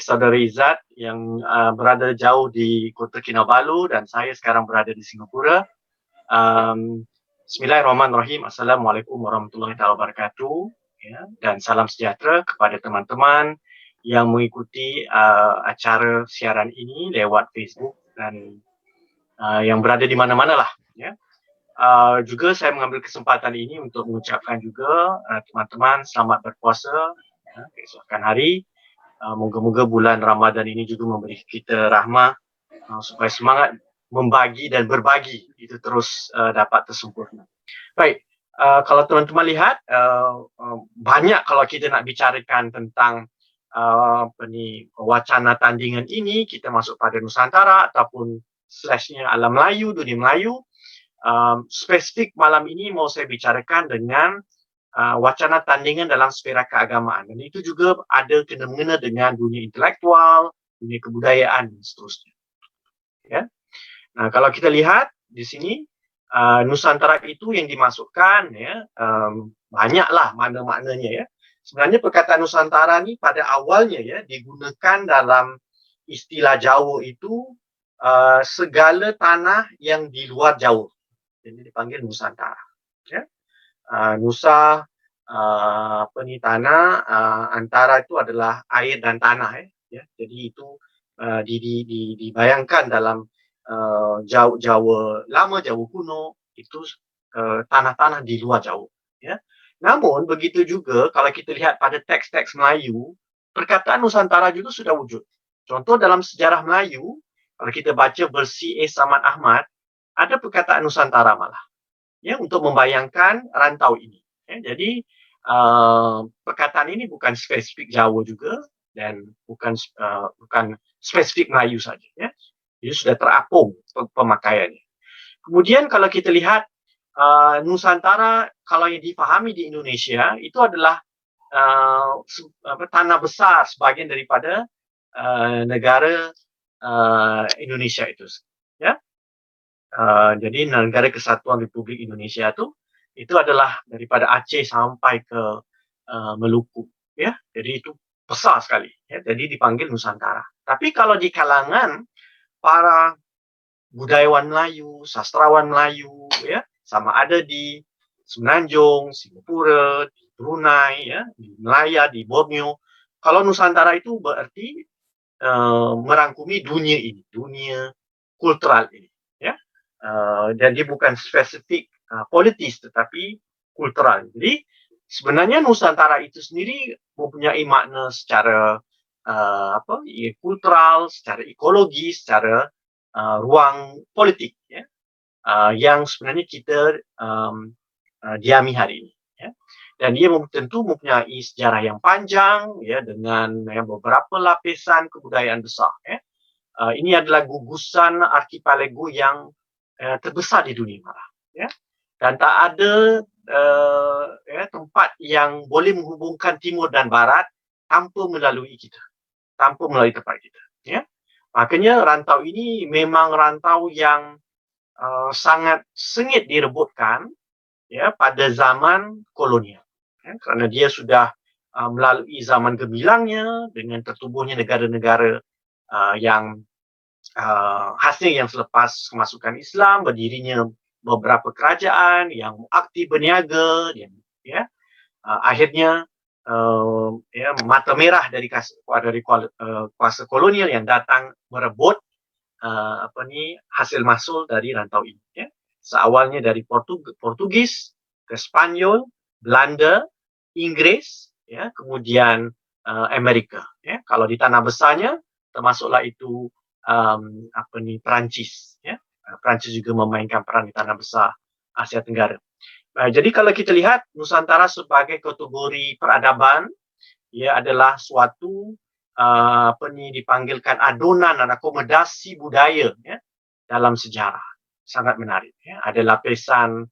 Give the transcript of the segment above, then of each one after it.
Saudara Izzat yang berada jauh di Kota Kinabalu dan saya sekarang berada di Singapura. Bismillahirrahmanirrahim. Assalamualaikum warahmatullahi wabarakatuh. Ya, dan salam sejahtera kepada teman-teman yang mengikuti acara siaran ini lewat Facebook dan yang berada di mana-mana lah. Ya. Juga saya mengambil kesempatan ini untuk mengucapkan juga teman-teman selamat berpuasa keesokan hari. Moga-moga bulan Ramadan ini juga memberi kita rahmah supaya semangat membagi dan berbagi itu terus dapat tersempurna. Baik, kalau teman-teman lihat banyak kalau kita nak bicarakan tentang wacana tandingan ini, kita masuk pada Nusantara ataupun slashnya alam Melayu, dunia Melayu. Spesifik malam ini mau saya bicarakan dengan wacana tandingan dalam sfera keagamaan, dan itu juga ada kena-mengena dengan dunia intelektual, dunia kebudayaan dan seterusnya. Ya. Nah, kalau kita lihat di sini Nusantara itu yang dimasukkan, ya, banyaklah makna-maknanya. Ya. Sebenarnya perkataan Nusantara ni pada awalnya ya digunakan dalam istilah Jawa itu segala tanah yang di luar Jawa, jadi dipanggil Nusantara. Ya. Nusa tanah, antara itu adalah air dan tanah ya. Jadi itu dibayangkan dalam Jawa lama, Jawa kuno itu tanah-tanah di luar Jawa ya. Namun begitu juga kalau kita lihat pada teks-teks Melayu, perkataan Nusantara juga sudah wujud. Contoh dalam sejarah Melayu, kalau kita baca versi A. Samad Ahmad, ada perkataan Nusantara malah. Ya, untuk membayangkan rantau ini. Ya, jadi perkataan ini bukan spesifik Jawa juga dan bukan spesifik Melayu saja. Ya. Jadi sudah terapung pemakaiannya. Kemudian kalau kita lihat Nusantara, kalau yang difahami di Indonesia itu adalah tanah besar sebagian daripada negara Indonesia itu. Ya. Jadi negara Kesatuan Republik Indonesia itu adalah daripada Aceh sampai ke Maluku, ya. Jadi itu besar sekali, ya. Jadi dipanggil Nusantara. Tapi kalau di kalangan para budayawan Melayu, sastrawan Melayu, ya, sama ada di Semenanjung, Singapura, di Brunei, ya, di Malaya, di Borneo. Kalau Nusantara itu berarti merangkumi dunia ini, dunia kultural ini. Dan dia bukan spesifik politis tetapi kultural. Jadi sebenarnya Nusantara itu sendiri mempunyai makna secara kultural, secara ekologi, secara ruang politik, ya, yang sebenarnya kita diami hari ini. Ya. Dan dia tentu mempunyai sejarah yang panjang, ya, dengan beberapa lapisan kebudayaan besar. Ya. Ini adalah gugusan arkipelago yang terbesar di dunia malah, ya. Dan tak ada tempat yang boleh menghubungkan timur dan barat tanpa melalui kita, tanpa melalui tempat kita, ya. Makanya rantau ini memang rantau yang sangat sengit direbutkan, ya, pada zaman kolonial, ya, kerana dia sudah melalui zaman gemilangnya dengan tertubuhnya negara-negara yang hasil yang selepas kemasukan Islam, berdirinya beberapa kerajaan yang aktif berniaga, ya, akhirnya ya, mata merah dari kuasa kolonial yang datang merebut hasil mahsul dari rantau ini. Ya. Seawalnya dari Portugis ke Spanyol, Belanda, Inggris, ya, kemudian Amerika. Ya. Kalau di tanah besarnya termasuklah itu Perancis, ya. Perancis juga memainkan peran di tanah besar Asia Tenggara. Jadi kalau kita lihat Nusantara sebagai kategori peradaban, ia adalah suatu dipanggilkan adonan dan akomodasi budaya, ya, dalam sejarah. Sangat menarik. Ya. Ada lapisan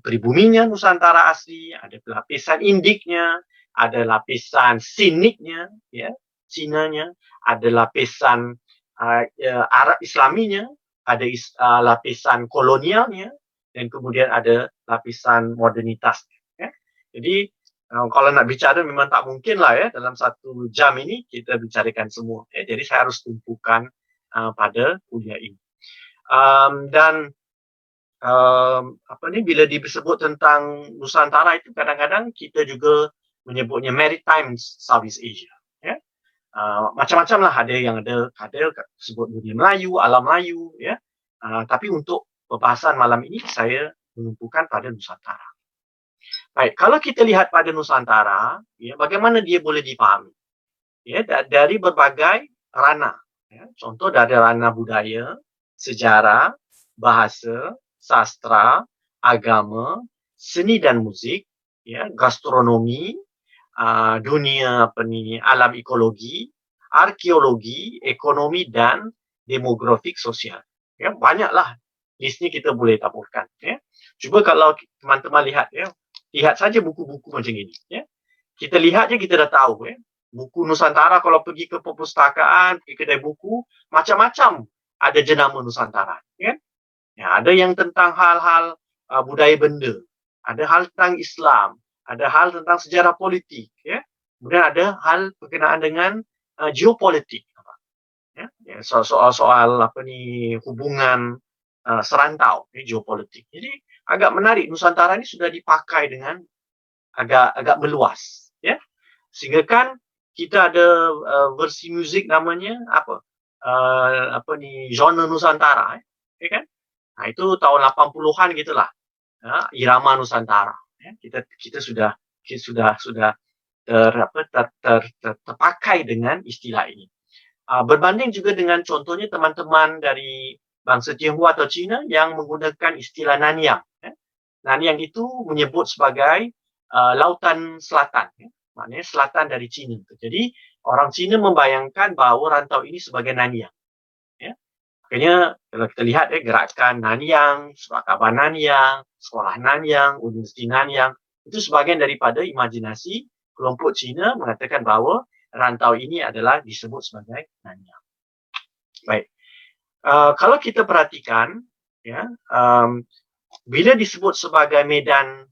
pribuminya Nusantara asli, ada lapisan Indiknya, ada lapisan Siniknya, ya, Cinanya, ada lapisan Arab Islaminya, ada lapisan kolonialnya, dan kemudian ada lapisan modernitasnya. Ya. Jadi Kalau nak bicara memang tak mungkin lah ya, dalam 1 jam ini kita bicarakan semua. Ya. Jadi saya harus tumpukan pada kuliah ini. Dan bila disebut tentang Nusantara itu kadang-kadang kita juga menyebutnya Maritime Southeast Asia. Ya. Macam-macam lah, ada sebut dunia Melayu, alam Melayu, ya. Tapi untuk pembahasan malam ini saya menumpukan pada Nusantara. Baik, kalau kita lihat pada Nusantara, ya, bagaimana dia boleh dipahami? Ya, dari berbagai ranah. Ya. Contoh dari ranah budaya, sejarah, bahasa, sastra, agama, seni dan musik, ya, gastronomi, dunia alam ekologi, arkeologi, ekonomi dan demografik sosial. Ya, banyaklah listnya kita boleh taburkan. Ya. Cuba kalau teman-teman lihat, ya, lihat saja buku-buku macam ini. Ya. Kita lihat je kita dah tahu. Ya. Buku Nusantara kalau pergi ke perpustakaan, pergi kedai buku, macam-macam ada jenama Nusantara. Ya. Ya, ada yang tentang hal-hal budaya benda, ada hal tentang Islam, ada hal tentang sejarah politik, ya. Kemudian ada hal berkenaan dengan geopolitik, ya. Ya, soal hubungan serantau, ya, geopolitik. Jadi agak menarik, Nusantara ini sudah dipakai dengan agak meluas, ya. Sehingga kan kita ada versi muzik namanya genre Nusantara, ya kan? Nah, itu tahun 80-an gitulah. Ya, irama Nusantara. Ya, kita sudah terpakai dengan istilah ini. Berbanding juga dengan contohnya teman-teman dari bangsa Tionghoa atau Cina yang menggunakan istilah Nanyang. Ya. Nanyang itu menyebut sebagai lautan selatan. Ya. Maknanya selatan dari Cina. Jadi orang Cina membayangkan bahawa rantau ini sebagai Nanyang. Makanya kalau kita lihat gerakan Nanyang, Surat Khabar Nanyang, Sekolah Nanyang, Universiti Nanyang, itu sebahagian daripada imajinasi kelompok Cina mengatakan bahawa rantau ini adalah disebut sebagai Nanyang. Baik, kalau kita perhatikan, ya, bila disebut sebagai medan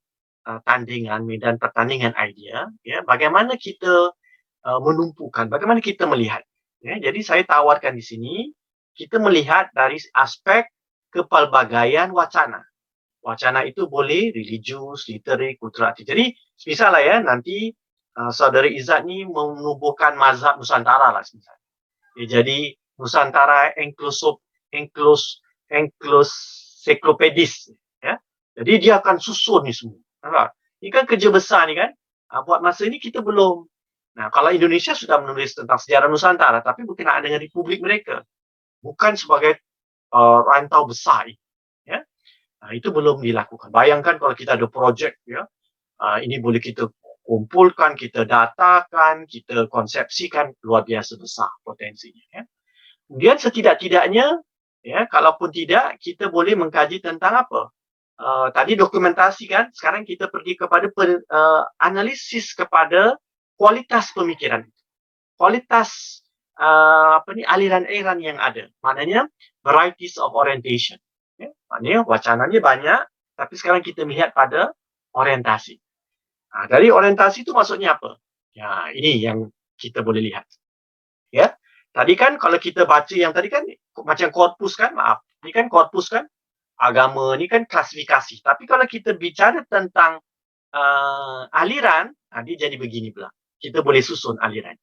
tandingan, medan pertandingan idea, ya, bagaimana kita menumpukan, bagaimana kita melihat. Ya, jadi saya tawarkan di sini, kita melihat dari aspek kepelbagaian wacana. Wacana itu boleh religius, literik, kultural. Jadi, misalnya ya, nanti saudara Izzat ni menubuhkan mazhab Nusantara lah. Ya, jadi, Nusantara encyclopedis. Ya. Jadi, dia akan susun ni semua. Ini kan kerja besar ni kan. Buat masa ini kita belum. Nah, kalau Indonesia sudah menulis tentang sejarah Nusantara, tapi berkenaan dengan republik mereka. Bukan sebagai rantau besar, ya. Itu belum dilakukan. Bayangkan kalau kita ada projek, ya, ini boleh kita kumpulkan, kita datakan, kita konsepsikan, luar biasa besar potensinya. Ya. Kemudian setidak-tidaknya, ya, kalaupun tidak, kita boleh mengkaji tentang apa? Tadi dokumentasi kan, sekarang kita pergi kepada analisis kepada kualitas pemikiran, kualitas aliran-aliran yang ada. Maknanya varieties of orientation. Ya? Maknanya wacananya banyak, tapi sekarang kita melihat pada orientasi. Dari orientasi itu maksudnya apa? Ya, ini yang kita boleh lihat. Ya, tadi kan kalau kita baca yang tadi kan macam korpus kan, maaf, ini kan korpus kan, agama ni kan klasifikasi. Tapi kalau kita bicara tentang aliran, dia jadi begini pula. Kita boleh susun aliran.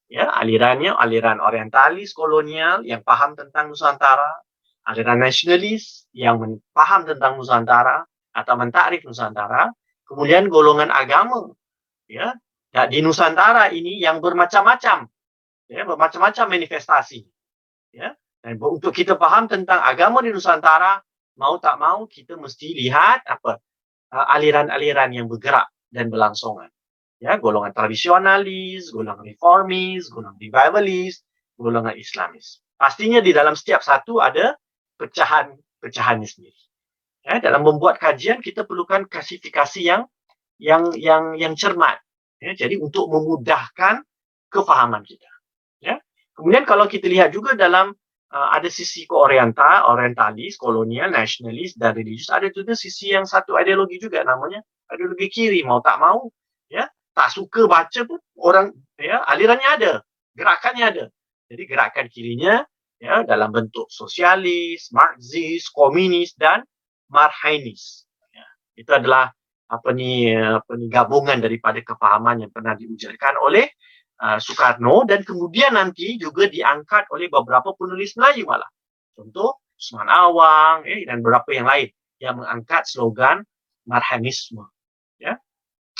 Ya, alirannya aliran orientalis kolonial yang paham tentang Nusantara, aliran nasionalis yang paham tentang Nusantara atau mentakrif Nusantara, kemudian golongan agama, ya, di Nusantara ini yang bermacam-macam, ya, bermacam-macam manifestasi, ya. Dan untuk kita paham tentang agama di Nusantara, mau tak mau kita mesti lihat aliran-aliran yang bergerak dan berlangsungan. Ya, golongan tradisionalis, golongan reformis, golongan revivalis, golongan islamis. Pastinya di dalam setiap satu ada pecahannya sendiri. Ya, dalam membuat kajian kita perlukan klasifikasi yang cermat. Ya, jadi untuk memudahkan kefahaman kita. Ya. Kemudian kalau kita lihat juga dalam ada sisi orientalis, kolonial, nasionalis dan religius, ada juga sisi yang satu ideologi juga namanya ideologi kiri, mau tak mau. Ya, tak suka baca pun orang, ya, alirannya ada, gerakannya ada. Jadi gerakan kirinya, ya, dalam bentuk sosialis, Marxis, komunis dan Marhainis. Ya, itu adalah gabungan daripada kefahaman yang pernah diujarkan oleh Soekarno, dan kemudian nanti juga diangkat oleh beberapa penulis Melayu malah. Contoh Usman Awang, dan beberapa yang lain yang mengangkat slogan Marhainisme. Ya.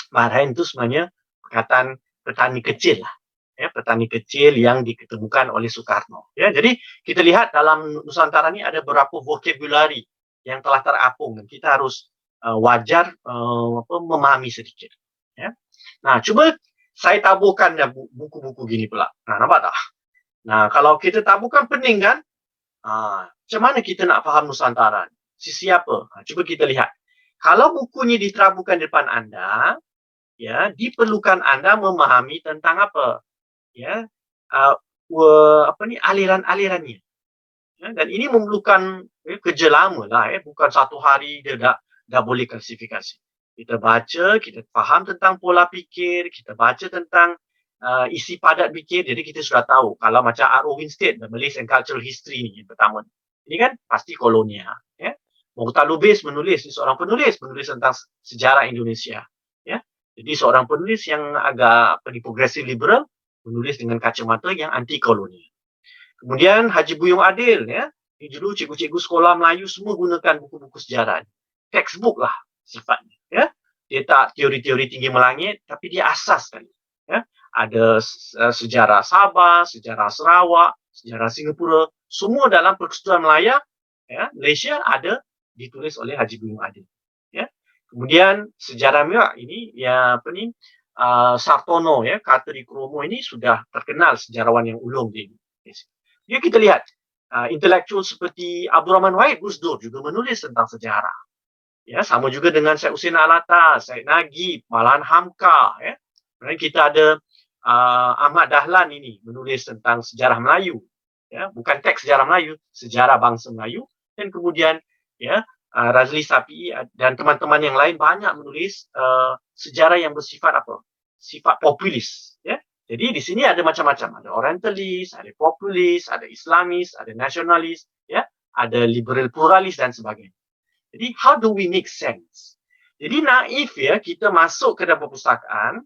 Marhain itu sebenarnya perkataan petani kecil lah. Ya, petani kecil yang diketemukan oleh Soekarno. Ya, jadi kita lihat dalam Nusantara ini ada beberapa vocabulary yang telah terapung dan kita harus wajar memahami sedikit. Ya. Nah, cuba saya taburkan buku-buku gini pula. Nah, nampak tak? Nah, kalau kita taburkan pening kan? Macam mana kita nak faham Nusantara? Sisi apa? Cuba kita lihat. Kalau bukunya ditaburkan depan anda, ya, diperlukan anda memahami tentang apa? Ya, aliran-alirannya. Ya, dan ini memerlukan kerja lama lah, bukan satu hari dia dah boleh klasifikasi. Kita baca, kita faham tentang pola fikir, kita baca tentang isi padat fikir, jadi kita sudah tahu. Kalau macam R.O. Winstead, The Malays and Cultural History ni, yang pertama. Ini kan pasti kolonial. Ya. Mukhtar Lubis menulis, seorang penulis tentang sejarah Indonesia. Ya. Jadi seorang penulis yang agak progresif liberal, menulis dengan kacamata yang anti kolonial. Kemudian Haji Buyung Adil, ya. Ini dulu cikgu-cikgu sekolah Melayu semua gunakan buku-buku sejarah. Textbook lah sifatnya, ya. Dia tak teori-teori tinggi melangit, tapi dia asas sekali. Ya. Ada sejarah Sabah, sejarah Sarawak, sejarah Singapura, semua dalam Persekutuan Malaya, ya, Malaysia ada ditulis oleh Haji Buyung Adil. Ya. Kemudian sejarah Melayu ini, ya, Sartono, ya, Kartadikromo ini sudah terkenal sejarawan yang ulung di Indonesia. Jadi kita lihat intelektual seperti Abdul Rahman Wahid Gus Dur juga menulis tentang sejarah. Ya, sama juga dengan Syed Hussein Alatas, Syed Nagib, malahan Hamka. Ya. Kemudian kita ada Ahmad Dahlan ini menulis tentang sejarah Melayu. Ya, bukan teks sejarah Melayu, sejarah bangsa Melayu. Dan kemudian, ya, Razli Sapi dan teman-teman yang lain banyak menulis sejarah yang bersifat apa? Sifat populis. Ya. Jadi di sini ada macam-macam, ada orientalis, ada populis, ada islamis, ada nasionalis, ya, ada liberal pluralis dan sebagainya. Jadi how do we make sense? Jadi naif, ya, kita masuk ke dalam perpustakaan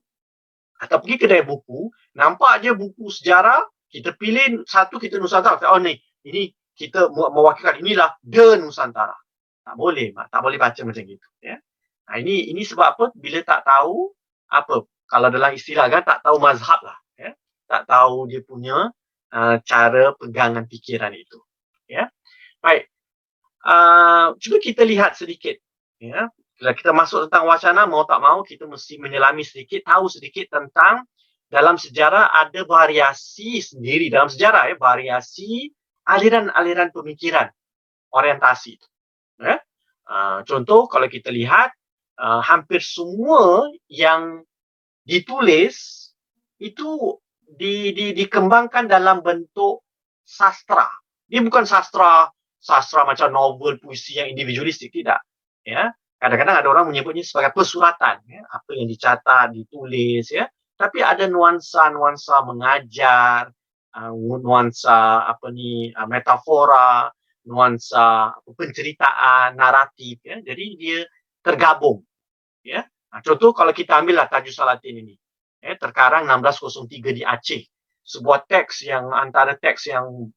atau pergi kedai buku, nampak je buku sejarah, kita pilih satu, kita Nusantara. Oh ni, ini kita mewakilkan, inilah the Nusantara. Tak boleh baca macam itu. Ya. Nah, ini sebab apa? Bila tak tahu apa? Kalau dalam istilah kan, tak tahu mazhab lah. Ya. Tak tahu dia punya cara pegangan fikiran itu. Ya. Baik. Cuba kita lihat sedikit. Ya. Bila kita masuk tentang wacana, mau tak mau, kita mesti menyelami sedikit, tahu sedikit tentang dalam sejarah ada variasi sendiri. Dalam sejarah, ya, variasi aliran-aliran pemikiran, orientasi. Ya. Contoh, kalau kita lihat, hampir semua yang ditulis itu dikembangkan dalam bentuk sastra. Dia bukan sastra macam novel, puisi yang individualistik, tidak. Ya, kadang-kadang ada orang menyebutnya sebagai pesuratan. Ya, apa yang dicatat, ditulis, ya. Tapi ada nuansa-nuansa mengajar, nuansa metafora, nuansa penceritaan, naratif. Ya. Jadi dia tergabung. Ya. Nah, contoh kalau kita ambillah Tajus Salatin ini, terkarang 1603 di Aceh, sebuah teks yang antara teks yang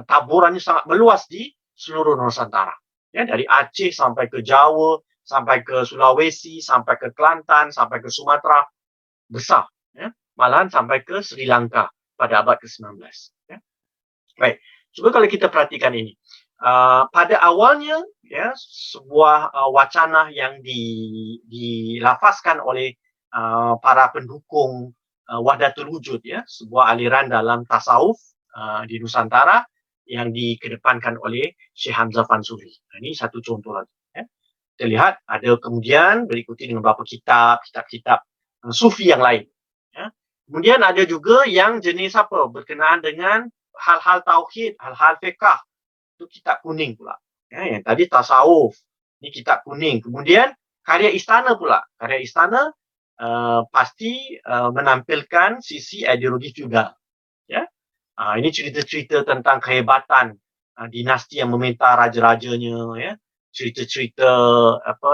taburannya sangat meluas di seluruh Nusantara, ya, dari Aceh sampai ke Jawa, sampai ke Sulawesi, sampai ke Kelantan, sampai ke Sumatera, besar, ya, malahan sampai ke Sri Lanka pada abad ke-19. Ya. Baik, coba kalau kita perhatikan ini. Pada awalnya, ya, sebuah wacana yang dilafazkan oleh para pendukung Wahdatul Wujud, ya, sebuah aliran dalam tasawuf di Nusantara yang dikedepankan oleh Syekh Hamzah Fansuri. Nah, ini satu contoh lagi. Ya. Kita lihat ada kemudian berikuti dengan beberapa kitab-kitab sufi yang lain. Ya. Kemudian ada juga yang jenis apa? Berkenaan dengan hal-hal tauhid, hal-hal fiqh. Itu kitab kuning pula. Ya, yang tadi tasawuf, ini kitab kuning. Kemudian karya istana pula. Karya istana pasti menampilkan sisi ideologi feudal. Ya, ini cerita-cerita tentang kehebatan dinasti yang meminta raja-rajanya, ya, cerita-cerita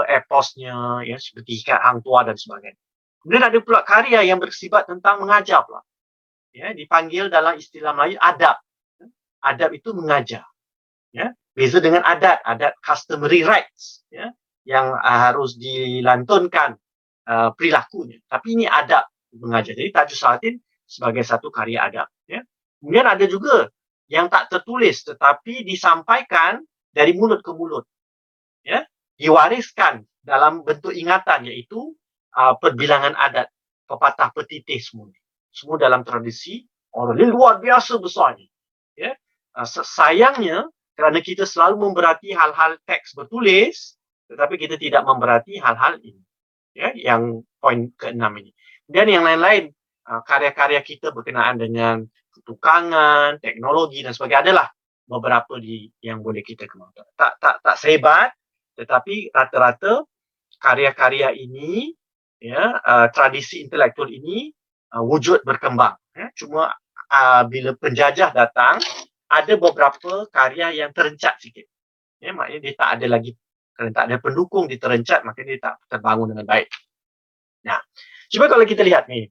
eposnya, ya, seperti Hikayat Hang Tuah dan sebagainya. Kemudian ada pula karya yang bersifat tentang mengajar pula. Ya, dipanggil dalam istilah Melayu adab. Adab itu mengajar. Ya, beza dengan adat, adat customary rights, ya, yang harus dilantunkan perilakunya. Tapi ini adab mengajar. Jadi Tajuh Salatin sebagai satu karya adab. Ya. Kemudian ada juga yang tak tertulis tetapi disampaikan dari mulut ke mulut. Ya, diwariskan dalam bentuk ingatan, iaitu perbilangan adat, pepatah petitih semua. Semua dalam tradisi orang ini luar biasa besarnya. Ya. Sayangnya kerana kita selalu memberati hal-hal teks bertulis, tetapi kita tidak memberati hal-hal ini. Ya, yang poin ke-6 ini. Dan yang lain-lain, karya-karya kita berkenaan dengan ketukangan, teknologi dan sebagainya adalah beberapa yang boleh kita kembangkan. Tak sehebat, tetapi rata-rata karya-karya ini, ya, tradisi intelektual ini wujud berkembang. Ya. Cuma bila penjajah datang, ada beberapa karya yang terencat sikit. Ya, maknanya dia tak ada lagi, kerana tak ada pendukung, dia terencat, maka dia tak terbangun dengan baik. Nah, cuba kalau kita lihat ni,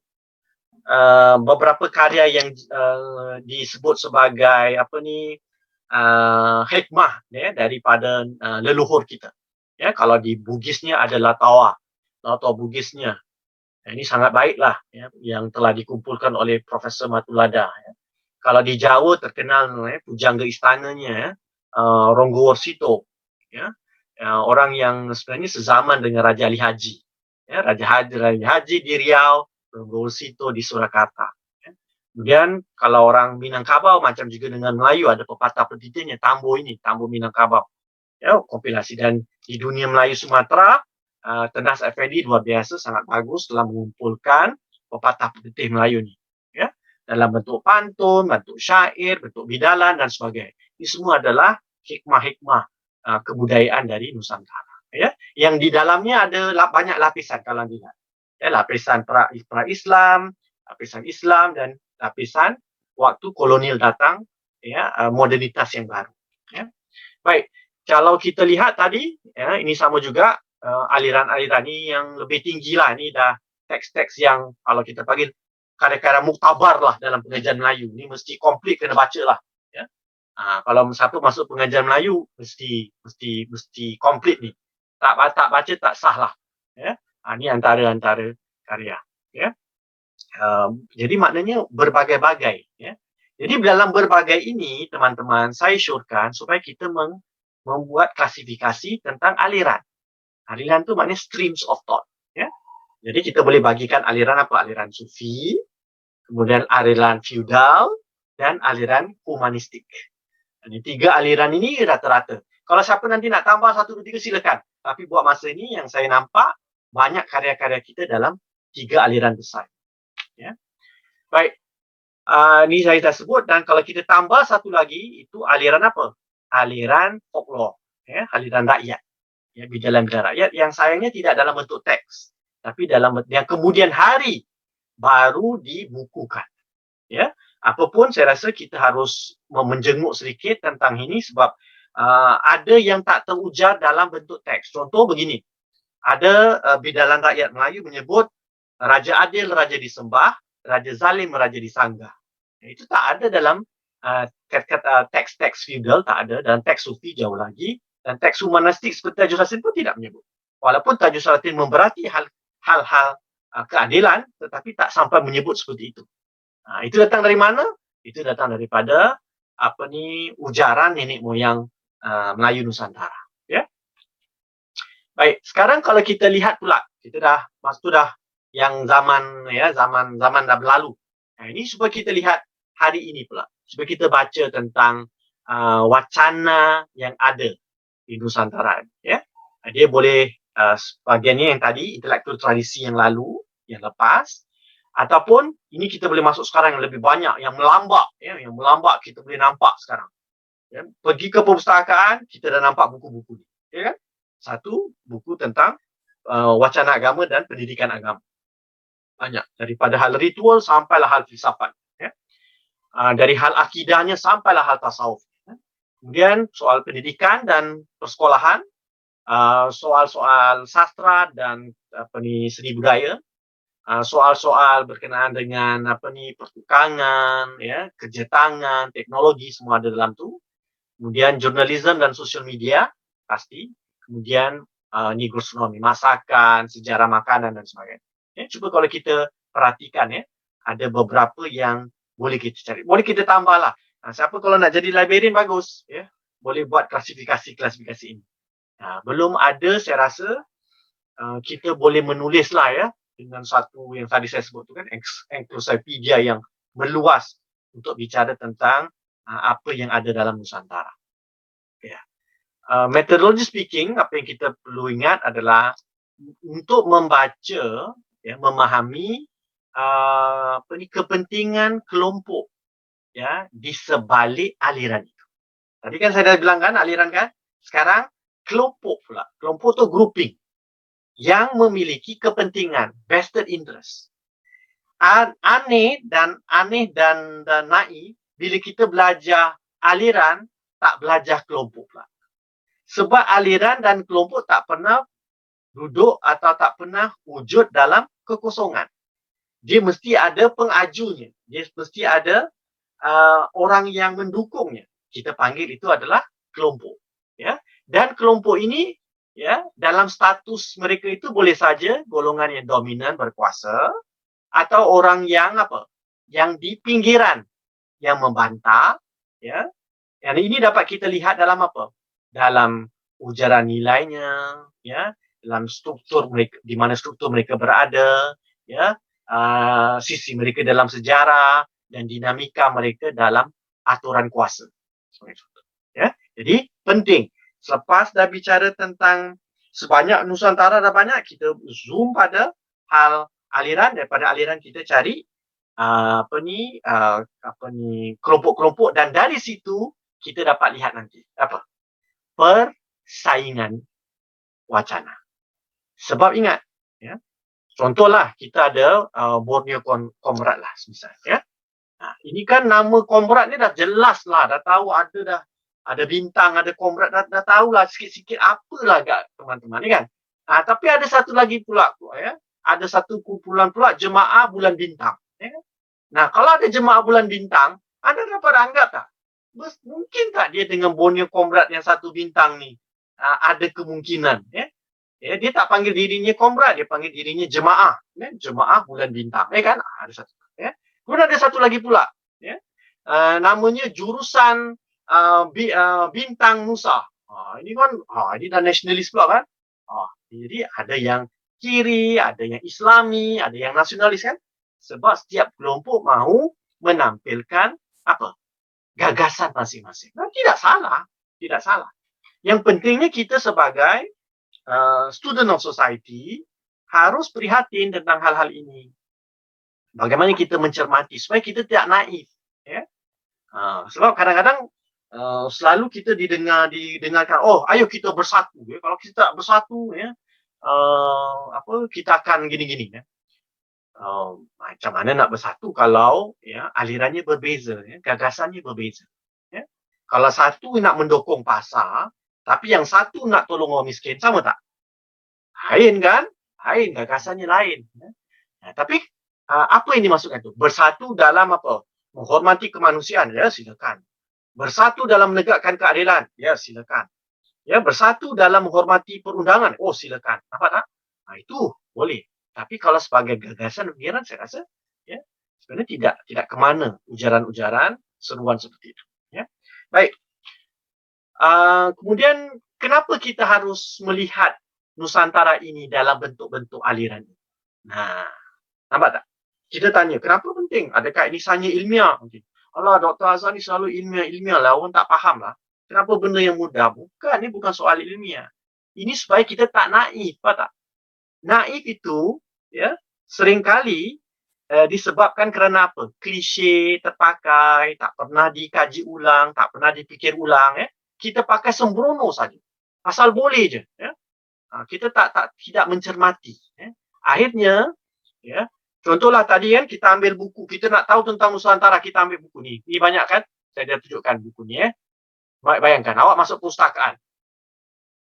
beberapa karya yang disebut sebagai hikmah, ya, daripada leluhur kita. Ya, kalau di Bugisnya ada Latawa Bugisnya. Ini sangat baiklah, ya, yang telah dikumpulkan oleh Profesor Matulada. Ya. Kalau di Jawa terkenal, ya, pujangga istananya, ya, Ronggo Worsito, ya, orang yang sebenarnya sezaman dengan Raja Ali Haji. Ya, Raja Haji di Riau, Ronggo Worsito di Surakarta. Ya. Kemudian kalau orang Minangkabau, macam juga dengan Melayu, ada pepatah petitihnya, Tambo Minangkabau. Ya, kompilasi. Dan di dunia Melayu Sumatera, Tenas Effendi luar biasa, sangat bagus telah mengumpulkan pepatah petitih Melayu ni, ya, dalam bentuk pantun, bentuk syair, bentuk bidalan dan sebagainya. Ini semua adalah hikmah-hikmah kebudayaan dari Nusantara. Ya, yang di dalamnya ada banyak lapisan kalau dilihat. Ya, lapisan pra-Islam, lapisan Islam dan lapisan waktu kolonial datang, ya, modernitas yang baru. Ya. Baik, kalau kita lihat tadi, ya, ini sama juga aliran-aliran ini yang lebih tinggi lah. Ini dah teks-teks yang kalau kita panggil karya-karya muktabar lah dalam pengajian Melayu. Ini mesti komplit kena baca lah. Ya. Kalau satu masuk pengajian Melayu, mesti komplit ni. Tak baca tak sah lah. Ya. Ini antara karya. Ya. Jadi maknanya berbagai-bagai. Ya. Jadi dalam berbagai ini, teman-teman, saya syorkan supaya kita membuat klasifikasi tentang aliran. Aliran tu maknanya streams of thought. Ya. Jadi kita boleh bagikan aliran apa? Aliran sufi, kemudian aliran feudal, dan aliran humanistik. Ini 3 aliran ini rata-rata. Kalau siapa nanti nak tambah 1, 2, 3 silakan. Tapi buat masa ini yang saya nampak, banyak karya-karya kita dalam 3 aliran besar. Ya. Baik, ini saya dah sebut, dan kalau kita tambah satu lagi, itu aliran apa? Aliran folklore. Ya, aliran rakyat. Ya, bidalan-bidalan rakyat yang sayangnya tidak dalam bentuk teks, tapi dalam bentuk yang kemudian hari baru dibukukan. Ya, apapun saya rasa kita harus menjenguk sedikit tentang ini sebab ada yang tak terujar dalam bentuk teks. Contoh begini, ada bidalan rakyat Melayu menyebut Raja Adil, Raja disembah, Raja Zalim, Raja disanggah. Itu tak ada dalam teks-teks feudal, tak ada, dan teks sufi jauh lagi. Dan teks humanistik seperti Tajuh Salatin pun tidak menyebut. Walaupun Tajuh Salatin memberati hal-hal keadilan, tetapi tak sampai menyebut seperti itu. Itu datang dari mana? Itu datang daripada ujaran nenek moyang Melayu Nusantara. Ya. Baik, sekarang kalau kita lihat pula, kita dah yang zaman dah berlalu. Ini supaya kita lihat hari ini pula, supaya kita baca tentang wacana yang ada di Nusantara. Ya, dia boleh sebahagiannya yang tadi intelektual tradisi yang lalu, yang lepas, ataupun ini kita boleh masuk sekarang yang lebih banyak, yang melambak, ya, yang melambak kita boleh nampak sekarang. Ya, pergi ke perpustakaan, kita dah nampak buku-buku ni, ya kan? Satu buku tentang wacana agama dan pendidikan agama. banyak. Daripada hal ritual sampailah hal filsafat. Ya. Dari hal akidahnya sampailah hal tasawuf. Ya. Kemudian soal pendidikan dan persekolahan, soal-soal sastra dan seni budaya, soal-soal berkenaan dengan pertukangan, ya, kerja tangan, teknologi, semua ada dalam tu. Kemudian jurnalisme dan sosial media pasti. Kemudian ni gastronomi, masakan, sejarah makanan dan sebagainya. Ya, cuba kalau kita perhatikan, ya, ada beberapa yang boleh kita cari. Boleh kita tambah lah. Siapa kalau nak jadi librarian bagus, ya, boleh buat klasifikasi ini. Belum ada, saya rasa kita boleh menulis lah, ya, dengan satu yang tadi saya sebut tu kan, ensiklopedia yang meluas untuk bicara tentang apa yang ada dalam Nusantara. Ya. Methodology speaking, apa yang kita perlu ingat adalah untuk membaca, ya, memahami kepentingan kelompok, ya, di sebalik aliran itu. Tadi kan saya dah bilang kan aliran kan. Sekarang kelompok pula. Kelompok tu grouping yang memiliki kepentingan, vested interest. Aneh dan naif bila kita belajar aliran, tak belajar kelompok pula. Sebab aliran dan kelompok tak pernah duduk atau tak pernah wujud dalam kekosongan. Dia mesti ada pengajunya. Dia mesti ada orang yang mendukungnya. Kita panggil itu adalah kelompok. Ya. Dan kelompok ini, ya, dalam status mereka itu boleh saja golongan yang dominan berkuasa atau orang yang yang di pinggiran yang membantah, ya. Yang ini dapat kita lihat dalam dalam ujaran nilainya, ya, dalam struktur mereka, di mana struktur mereka berada, ya, sisi mereka dalam sejarah dan dinamika mereka dalam aturan kuasa. Ya, jadi penting. Selepas dah bicara tentang sebanyak Nusantara dah banyak, kita zoom pada hal aliran. Daripada aliran kita cari kelompok-kelompok, dan dari situ kita dapat lihat nanti persaingan wacana. Sebab ingat, ya, contohlah kita ada Borneo Comrade lah misalnya, ya. Ini kan nama Comrade ni dah jelas lah, dah tahu ada bintang, ada Comrade, dah tahu lah sikit-sikit apalah agak teman-teman ni kan. Tapi ada satu lagi pula, ya, ada satu kumpulan pula Jemaah Bulan Bintang, ya. Nah, kalau ada Jemaah Bulan Bintang, anda dapat anggap tak? Mungkin tak dia dengan Borneo Comrade yang satu bintang ni ada kemungkinan, ya. Ya, dia tak panggil dirinya Comrade, dia panggil dirinya Jemaah, ya? Jemaah Bulan Bintang, ya kan? Ada satu, ya. Kemudian ada satu lagi pula, ya. Namanya Jurusan Bintang Nusa. Ini kan, ini dah nasionalis pula kan? Jadi ada yang kiri, ada yang Islami, ada yang nasionalis kan? Sebab setiap kelompok mahu menampilkan gagasan masing-masing. Nah, tidak salah. Yang pentingnya kita sebagai student of society harus prihatin tentang hal-hal ini. Bagaimana kita mencermati supaya kita tidak naif, ya. Sebab kadang-kadang selalu kita didengarkan, ayo kita bersatu, ya. Kalau kita tak bersatu, ya, kita akan gini-gini, ya. Macam mana nak bersatu kalau, ya, alirannya berbeza, ya, gagasannya berbeza, ya. Kalau satu nak mendukung pasar, tapi yang satu nak tolong orang miskin, sama tak? Lain kan? Lain, gagasannya lain, ya. Tapi apa yang dimaksudkan tu? Bersatu dalam menghormati kemanusiaan, ya, silakan. Bersatu dalam menegakkan keadilan, ya, silakan. Ya, bersatu dalam menghormati perundangan, silakan. Nampak tak? Itu boleh. Tapi kalau sebagai gagasan pemikiran, saya rasa, ya, sebenarnya tidak kemana ujaran-ujaran seruan seperti itu, ya. Baik. Kemudian kenapa kita harus melihat Nusantara ini dalam bentuk-bentuk aliran ini? Nah, nampak tak? Kita tanya, kenapa penting? Adakah ini hanya ilmiah? Alah, Dr. Azhar ni selalu ilmiah lah, orang tak faham lah. Kenapa benda yang mudah? Bukan, ini bukan soal ilmiah. Ini supaya kita tak naif, faham tak? Naif itu, ya, seringkali disebabkan kerana apa? Klise terpakai, tak pernah dikaji ulang, tak pernah dipikir ulang, ya. Kita pakai sembrono saja. Asal boleh je, ya. Kita tidak mencermati, ya. Akhirnya, ya, Contohlah tadi kan kita ambil buku, kita nak tahu tentang Nusantara, kita ambil buku ni. Ini banyak kan? Saya dah tunjukkan buku ni Bayangkan, awak masuk pustakaan.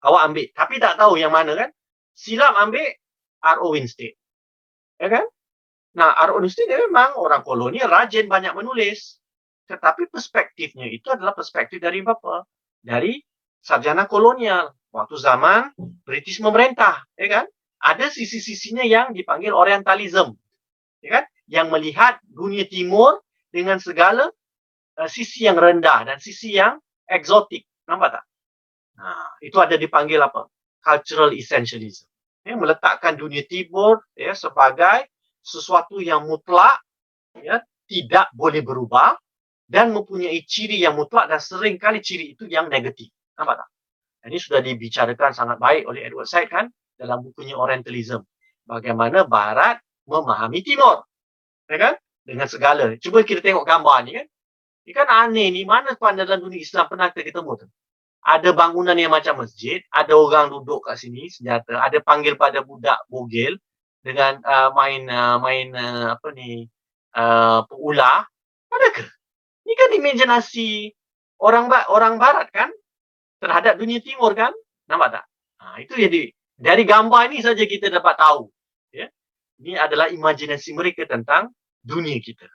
Awak ambil, tapi tak tahu yang mana kan? Silap ambil R.O. Winstead. Ya kan? Nah, R.O. Winstead dia memang orang kolonial, rajin, banyak menulis. Tetapi perspektifnya itu adalah perspektif dari apa? Dari sarjana kolonial. Waktu zaman British memerintah. Ya kan? Ada sisi-sisinya yang dipanggil Orientalism. Ya kan? Yang melihat dunia timur dengan segala sisi yang rendah dan sisi yang eksotik. Nampak tak? Nah, itu ada dipanggil apa? Cultural essentialism. Ya, meletakkan dunia timur ya, sebagai sesuatu yang mutlak, ya, tidak boleh berubah dan mempunyai ciri yang mutlak dan seringkali ciri itu yang negatif. Nampak tak? Ini sudah dibicarakan sangat baik oleh Edward Said kan dalam bukunya Orientalism. Bagaimana Barat memahami Timur. Ya kan? Dengan segala. Cuba kita tengok gambar ni kan. Ini kan aneh ni. Mana dalam dunia Islam pernah kita ketemu tu? Ada bangunan yang macam masjid, ada orang duduk kat sini senjata, ada panggil pada budak bogel dengan main ular. Adakah? Ini kan imajinasi orang barat kan terhadap dunia timur kan? Nampak tak? Itu jadi dari gambar ini saja kita dapat tahu. Ya? Ini adalah imajinasi mereka tentang dunia kita.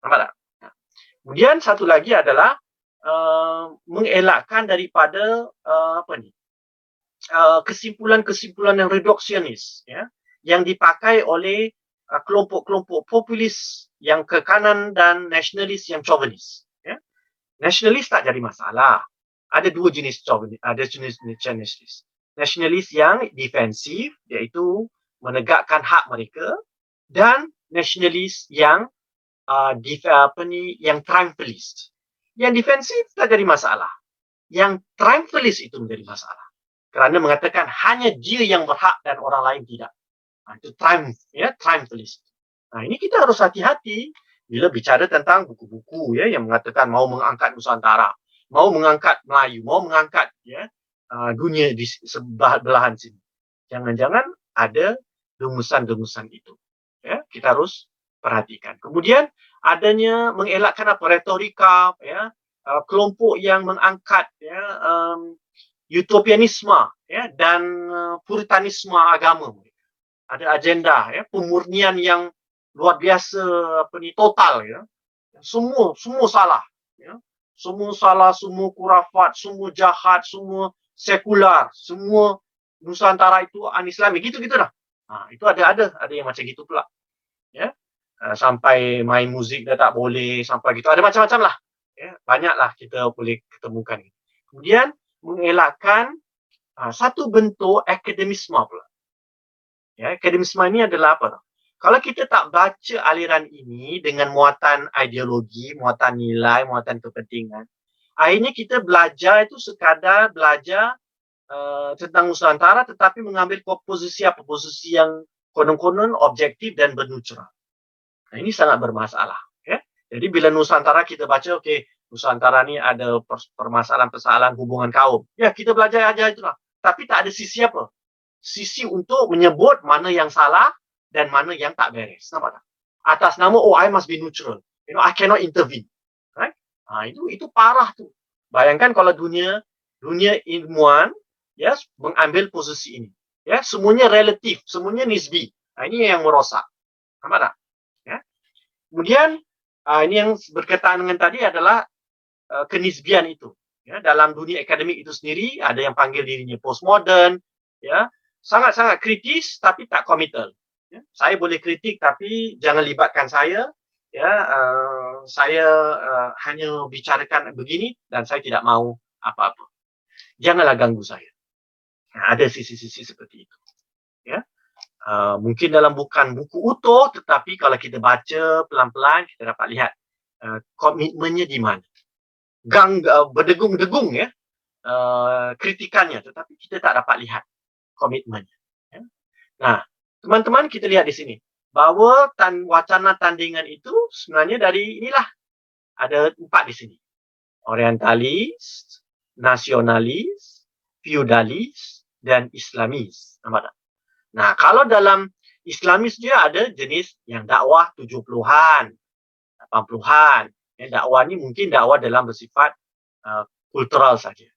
Nampak tak? Kemudian satu lagi adalah mengelakkan daripada kesimpulan-kesimpulan yang reduksionis, ya, yang dipakai oleh kelompok-kelompok populis yang ke kanan dan nasionalis yang chauvinis. Ya. Nasionalis tak jadi masalah. Ada dua jenis chauvinis, ada jenis nasionalis. Nasionalis yang defensif, iaitu menegakkan hak mereka, dan nasionalis yang yang triumphalist. Yang defensif tak jadi masalah. Yang triumphalist itu menjadi masalah. Kerana mengatakan hanya dia yang berhak dan orang lain tidak. Itu triumph, ya, triumphalist. Ini kita harus hati-hati bila bicara tentang buku-buku ya yang mengatakan mau mengangkat Nusantara, mau mengangkat Melayu, mau mengangkat ya dunia di sebelah belahan sini. Jangan-jangan ada dengusan-dengusan itu. Ya, kita harus perhatikan. Kemudian adanya mengelakkan retorika ya kelompok yang mengangkat ya utopianisme ya dan puritanisme agama. Ada agenda ya pemurnian yang luar biasa total ya. Semua salah ya. Semua salah, semua kurafat, semua jahat, semua sekular, semua Nusantara itu un-Islami gitu-gitu dah. Itu ada yang macam gitu pula. Ya. Sampai main muzik dah tak boleh, sampai gitu. Ada macam-macam lah. Ya, banyaklah kita boleh ketemukan. Kemudian mengelakkan satu bentuk akademisme pula. Ya, akademisme ini adalah apa? Kalau kita tak baca aliran ini dengan muatan ideologi, muatan nilai, muatan kepentingan, akhirnya kita belajar itu sekadar belajar tentang Nusantara tetapi mengambil posisi yang konon-konon objektif dan berneutral. Ini sangat bermasalah. Ya? Jadi bila Nusantara kita baca, Nusantara ni ada permasalahan-permasalahan hubungan kaum. Ya, kita belajar aja itulah. Tapi tak ada sisi apa? Sisi untuk menyebut mana yang salah dan mana yang tak beres. Nampak tak? Atas nama, I must be neutral. I cannot intervene. Right? Itu parah tu. Bayangkan kalau dunia ilmuwan ya mengambil posisi ini. Ya, semuanya relatif, semuanya nisbi. Ini yang merosak. Nampak tak? Kemudian ini yang berkaitan dengan tadi adalah kenisbian itu. Ya, dalam dunia akademik itu sendiri ada yang panggil dirinya postmodern, ya, sangat-sangat kritis tapi tak komital. Ya, saya boleh kritik tapi jangan libatkan saya. Ya, saya hanya bicarakan begini dan saya tidak mau apa-apa. Janganlah ganggu saya. Ada sisi-sisi seperti itu. Ya. Mungkin dalam bukan buku utuh, tetapi kalau kita baca pelan-pelan, kita dapat lihat komitmennya di mana. Berdegung-degung ya, kritikannya, tetapi kita tak dapat lihat komitmennya. Ya. Nah, teman-teman kita lihat di sini, bahawa wacana tandingan itu sebenarnya dari inilah, ada 4 di sini. Orientalis, nasionalis, feodalis, dan Islamis. Nampak tak? Nah, kalau dalam Islamis dia ada jenis yang dakwah 70-an, 80-an. Dakwah ni mungkin dakwah dalam bersifat kultural saja.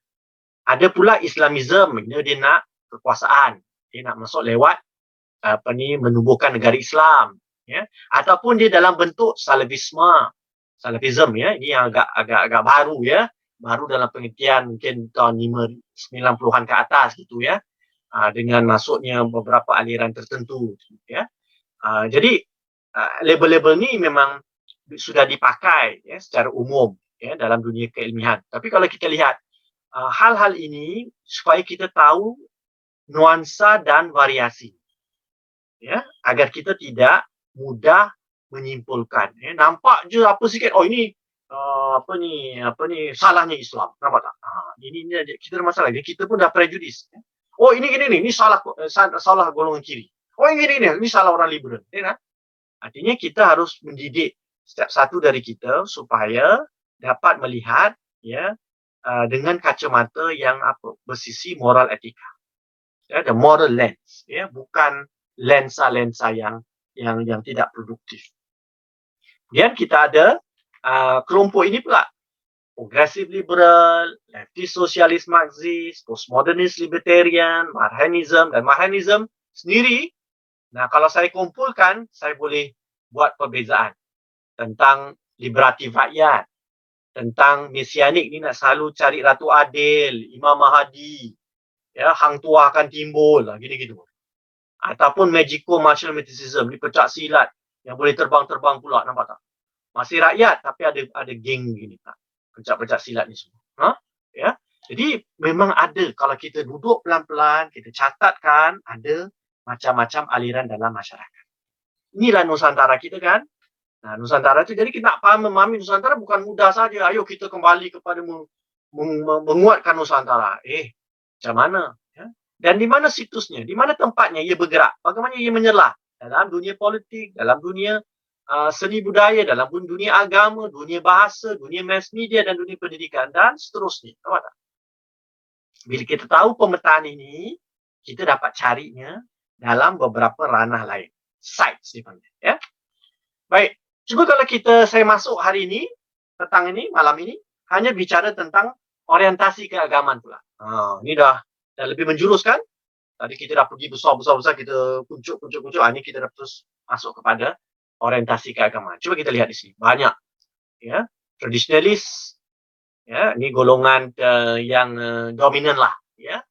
Ada pula Islamism, dia nak kekuasaan. Dia nak masuk lewat menubuhkan negara Islam, ya. Ataupun dia dalam bentuk Salafism, ya. Ini yang agak baru, ya. Baru dalam pengertian mungkin tahun 90-an ke atas gitu, ya. Dengan masuknya beberapa aliran tertentu, ya. Jadi label-label ni memang sudah dipakai, ya, secara umum, ya, dalam dunia keilmian. Tapi kalau kita lihat hal-hal ini supaya kita tahu nuansa dan variasi, ya, agar kita tidak mudah menyimpulkan, ya. Nampak je apa sikit, oh ini apa ni salahnya Islam, nampak tak? Ini kita ada masalah, kita pun dah prejudis, ya. Oh ini salah golongan kiri. Oh ini salah orang liberal, ya kan? Artinya kita harus mendidik setiap satu dari kita supaya dapat melihat, ya, dengan kacamata yang bersisi moral etika. Ya, the moral lens, ya, bukan lensa-lensa yang tidak produktif. Kemudian kita ada kelompok ini pula, progressive liberal, leftist socialist marxist, postmodernist libertarian, Marhanism, dan Marhanism sendiri. Nah, kalau saya kumpulkan, saya boleh buat perbezaan tentang liberatif rakyat, tentang mesianik ni nak selalu cari Ratu Adil, Imam Mahdi, ya, Hang Tuah akan timbul, gini-gitu. Ataupun magico martial mysticism, ni pecah silat yang boleh terbang-terbang pula, nampak tak? Masih rakyat tapi ada geng gini, tak? Pecah-pecah silat ni semua. Ya. Jadi memang ada, kalau kita duduk pelan-pelan, kita catatkan, ada macam-macam aliran dalam masyarakat. Inilah Nusantara kita kan. Nah, Nusantara itu, jadi kita nak memahami Nusantara bukan mudah saja. Ayo kita kembali kepada menguatkan Nusantara. Macam mana? Ya? Dan di mana situsnya? Di mana tempatnya ia bergerak? Bagaimana ia menyelah? Dalam dunia politik, dalam dunia seni budaya, dalam dunia agama, dunia bahasa, dunia mass media dan dunia pendidikan dan seterusnya. Tahu tak? Bila kita tahu pemetaan ini, kita dapat carinya dalam beberapa ranah lain. Sites dipanggil. Ya? Baik. Cuba kalau saya masuk hari ini, petang ini, malam ini, hanya bicara tentang orientasi keagamaan pula. Ini dah lebih menjurus kan? Tadi kita dah pergi besar-besar, kita kuncuk. Ini kita dah terus masuk kepada orientasi keagamaan. Cuba kita lihat di sini. Banyak. Ya. Tradisionalis. Ya. Ini golongan yang dominan lah. Ya.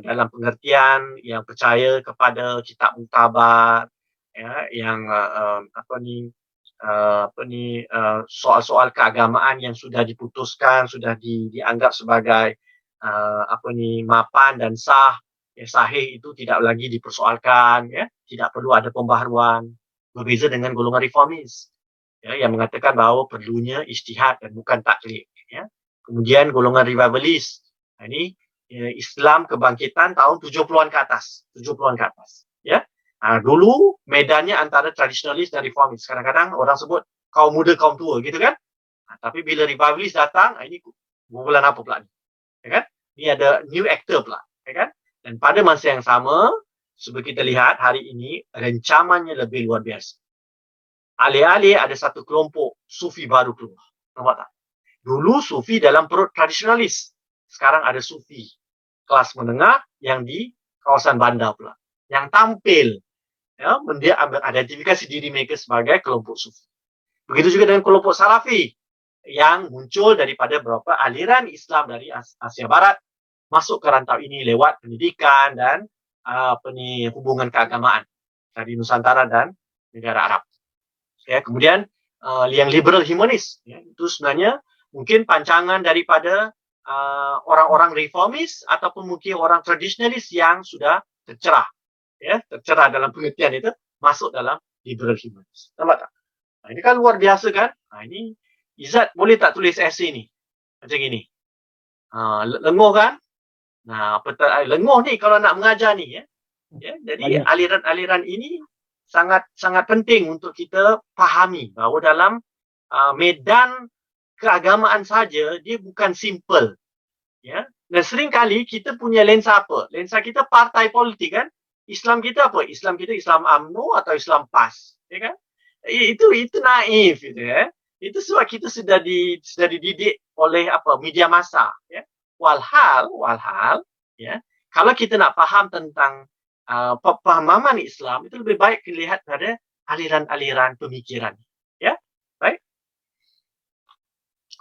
Dalam pengertian yang percaya kepada kitab muktabar. Ya. Yang soal-soal keagamaan yang sudah diputuskan, sudah dianggap sebagai mapan dan sah, ya, sahih itu tidak lagi dipersoalkan, ya, tidak perlu ada pembaharuan. Berbeza dengan golongan reformis, ya, yang mengatakan bahawa perlunya ijtihad dan bukan taklid, ya. Kemudian golongan revivalist, ini Islam kebangkitan tahun 70-an ke atas, ya. Dulu medannya antara tradisionalis dan reformis. Kadang-kadang orang sebut kaum muda, kaum tua, gitu kan? Tapi bila revivalist datang, ini kumpulan apa pula ni? Ya kan? Ini ada new actor pula, ya kan? Dan pada masa yang sama, seperti kita lihat hari ini, rencamannya lebih luar biasa. Alih-alih ada satu kelompok sufi baru keluar. Nampak tak? Dulu sufi dalam perut tradisionalis. Sekarang ada sufi kelas menengah yang di kawasan bandar pula. Yang tampil, ya, dia identifikasi diri mereka sebagai kelompok sufi. Begitu juga dengan kelompok salafi yang muncul daripada beberapa aliran Islam dari Asia Barat masuk ke rantau ini lewat pendidikan dan hubungan keagamaan dari Nusantara dan negara Arab. Ya, kemudian yang liberal humanis, ya, itu sebenarnya mungkin pancangan daripada orang-orang reformis ataupun mungkin orang tradisionalis yang sudah tercerah, ya, tercerah dalam pengertian itu, masuk dalam liberal humanis. Nampak tak? Ini kan luar biasa kan? Ini Izzat boleh tak tulis esei ni macam gini? Lenguh kan? Lenguh ni kalau nak mengajar ni, ya. Jadi aliran-aliran ini sangat penting untuk kita fahami bahawa dalam medan keagamaan saja dia bukan simple, ya. Dan seringkali kita punya lensa apa? Lensa kita partai politik kan? Islam kita apa? Islam kita Islam UMNO atau Islam PAS, ya kan? Itu naif gitu ya. Itu sebab kita sudah dididik oleh media massa, ya. Walhal ya, kalau kita nak faham tentang pemahaman Islam, itu lebih baik dilihat pada aliran-aliran pemikiran, ya. Baik.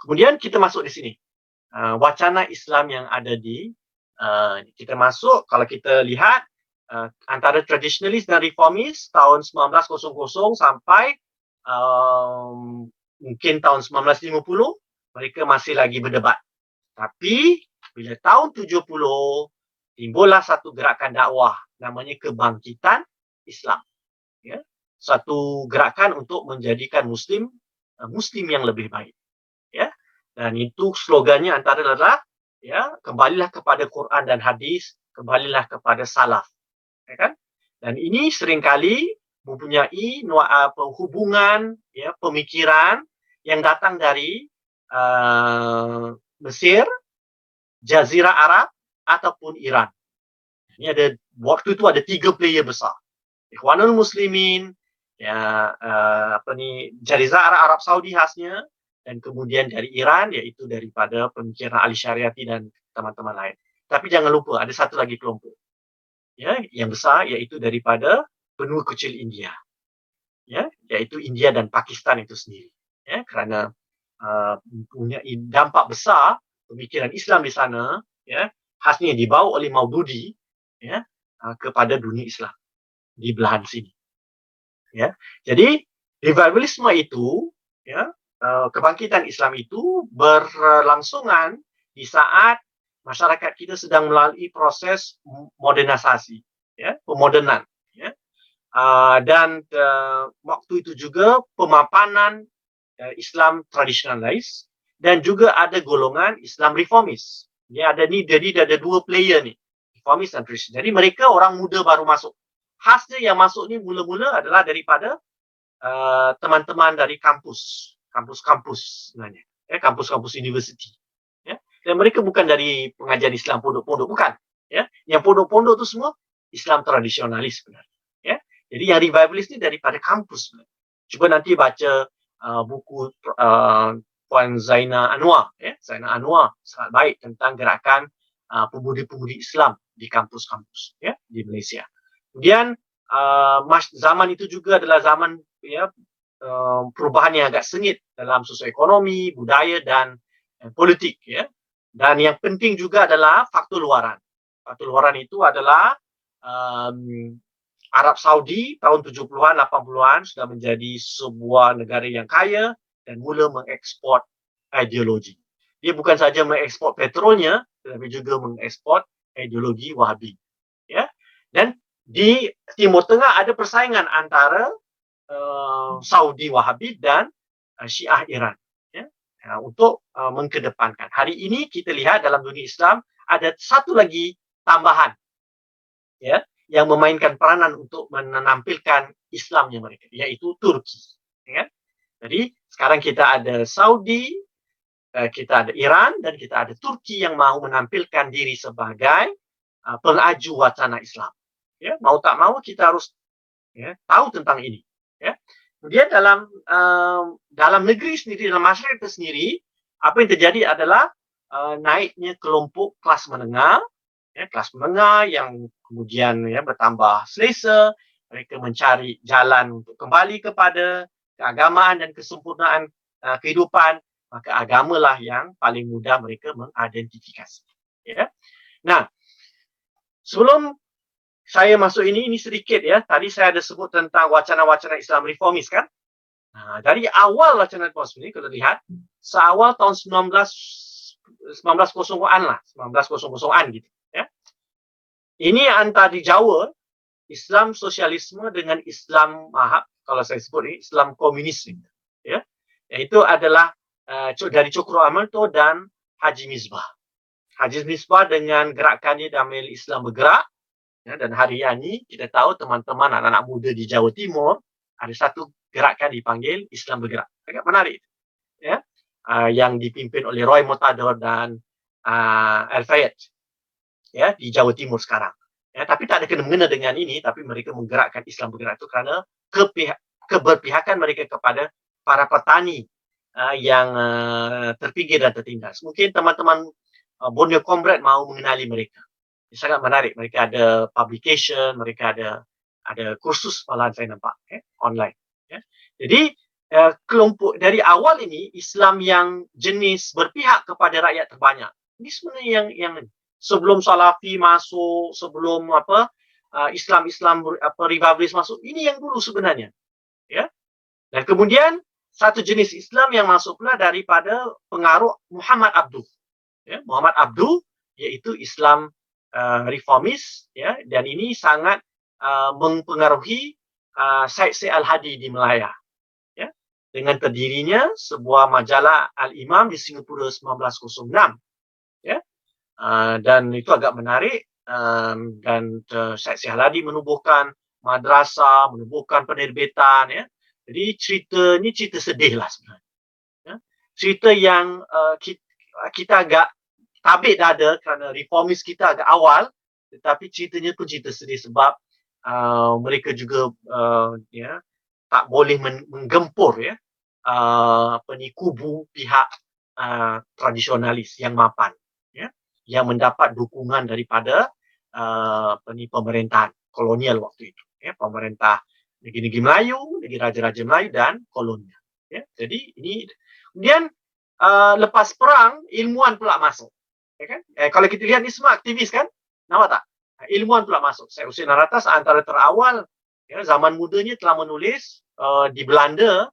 Kemudian kita masuk di sini. Wacana Islam yang ada kita masuk, kalau kita lihat antara tradisionalis dan reformis tahun 1900 sampai mungkin tahun 1950, mereka masih lagi berdebat. Tapi bila tahun 70 timbullah satu gerakan dakwah namanya Kebangkitan Islam, ya. Satu gerakan untuk menjadikan Muslim yang lebih baik, ya. Dan itu slogannya antara adalah, ya, kembalilah kepada Quran dan hadis, kembalilah kepada salaf, ya kan? Dan ini seringkali mempunyai hubungan, ya, pemikiran yang datang dari Mesir, Jazirah Arab ataupun Iran. Ini waktu itu ada 3 player besar. Ikhwanul Muslimin, ya, Jazirah Arab Saudi khasnya, dan kemudian dari Iran, yaitu daripada pemikiran Ali Syariati dan teman-teman lain. Tapi jangan lupa ada satu lagi kelompok, ya, yang besar, yaitu daripada benua kecil India, ya, yaitu India dan Pakistan itu sendiri, ya, kerana mempunyai dampak besar pemikiran Islam di sana, ya, khasnya dibawa oleh Maududi, ya, kepada dunia Islam di belahan sini, ya. Jadi revivalisme itu, ya, kebangkitan Islam itu berlangsungan di saat masyarakat kita sedang melalui proses modernisasi, ya, pemodernan, ya. Dan waktu itu juga pemapanan Islam tradisionalis dan juga ada golongan Islam reformis. Ya, jadi ada 2 player ni, reformis dan tradisionalis. Jadi mereka orang muda baru masuk. Khasnya yang masuk ni mula-mula adalah daripada teman-teman dari kampus sebenarnya, ya, kampus-kampus universiti, ya. Dan mereka bukan dari pengajian Islam pondok-pondok, bukan, ya. Yang pondok-pondok tu semua Islam tradisionalis sebenarnya, ya. Jadi yang revivalis ni daripada kampus sebenarnya. Cuba nanti baca buku Puan Zainal Anwar, ya. Zainal Anwar sangat baik tentang gerakan pemudi-pemudi Islam di kampus-kampus, ya, di Malaysia. Kemudian zaman itu juga adalah zaman, ya, perubahan yang agak sengit dalam sosioekonomi, budaya dan politik, ya. Dan yang penting juga adalah faktor luaran. Faktor luaran itu adalah Arab Saudi tahun 70-an, 80-an sudah menjadi sebuah negara yang kaya dan mula mengekspor ideologi. Dia bukan saja mengekspor petrolnya, tetapi juga mengekspor ideologi Wahabi, ya. Dan di Timur Tengah ada persaingan antara Saudi Wahabi dan Syiah Iran, ya, untuk mengkedepankan. Hari ini kita lihat dalam dunia Islam ada satu lagi tambahan, ya, yang memainkan peranan untuk menampilkan Islamnya mereka, yaitu Turki, ya. Jadi sekarang kita ada Saudi, kita ada Iran, dan kita ada Turki yang mahu menampilkan diri sebagai pengaju wacana Islam, ya. Mau tak mau kita harus, ya, tahu tentang ini, ya. Kemudian dalam negeri sendiri, dalam masyarakat sendiri, apa yang terjadi adalah naiknya kelompok kelas menengah, ya, kelas menengah yang kemudian, ya, bertambah selesa. Mereka mencari jalan untuk kembali kepada keagamaan dan kesempurnaan kehidupan. Maka agamalah yang paling mudah mereka mengidentifikasi, ya. Nah, sebelum saya masuk ini sedikit, ya. Tadi saya ada sebut tentang wacana-wacana Islam reformis, kan? Dari awal wacana reformis ini, kalau lihat, seawal tahun 1900-an lah, 1900-an gitu, ya. Ini antara di Jawa, Islam sosialisme dengan Islam kalau saya sebut ini, Islam komunis, ya. Yaitu adalah dari Cokro Aminoto dan Haji Misbah. Haji Misbah dengan gerakannya Damai Islam Bergerak. Ya, dan hari ini kita tahu teman-teman anak-anak muda di Jawa Timur ada satu gerakan dipanggil Islam Bergerak. Agak menarik, ya, yang dipimpin oleh Roy Murtado dan Al Fayed, ya, di Jawa Timur sekarang. Ya, tapi tak ada kena-mengena dengan ini, tapi mereka menggerakkan Islam bergerak itu kerana keberpihakan mereka kepada para petani yang terpinggir dan tertindas. Mungkin teman-teman Borneo Comrade mahu mengenali mereka. Sangat menarik. Mereka ada publication, mereka ada kursus malahan saya nampak online. Ya. Jadi kelompok dari awal ini Islam yang jenis berpihak kepada rakyat terbanyak. Ini sebenarnya yang sebelum Salafi masuk, sebelum Islam revivalis masuk, ini yang dulu sebenarnya. Ya. Dan kemudian satu jenis Islam yang masuk pula daripada pengaruh Muhammad Abduh. Ya, Muhammad Abduh iaitu Islam reformis, ya, dan ini sangat mempengaruhi Syed Al-Hadi di Melaya. Ya, dengan terdirinya sebuah majalah Al-Imam di Singapura 1906. Ya, dan itu agak menarik, dan Syed Al-Hadi menubuhkan madrasah, menubuhkan penerbitan. Ya. Jadi cerita sedih lah sebenarnya. Ya. Cerita yang kita agak tabik dada kerana reformis kita agak awal, tetapi ceritanya pun cerita sedih sebab mereka juga ya, tak boleh menggempur ya kubu pihak tradisionalis yang mapan, ya, yang mendapat dukungan daripada pemerintahan kolonial waktu itu, ya, pemerintah negeri-negeri Melayu, negeri raja-raja Melayu dan kolonial. Ya. Jadi ini kemudian lepas perang ilmuwan pula masuk. Ya kan? Kalau kita lihat ni semua aktivis kan, nampak tak? Ilmuwan pula masuk. Syed Hussein Alatas antara terawal, ya, zaman mudanya telah menulis di Belanda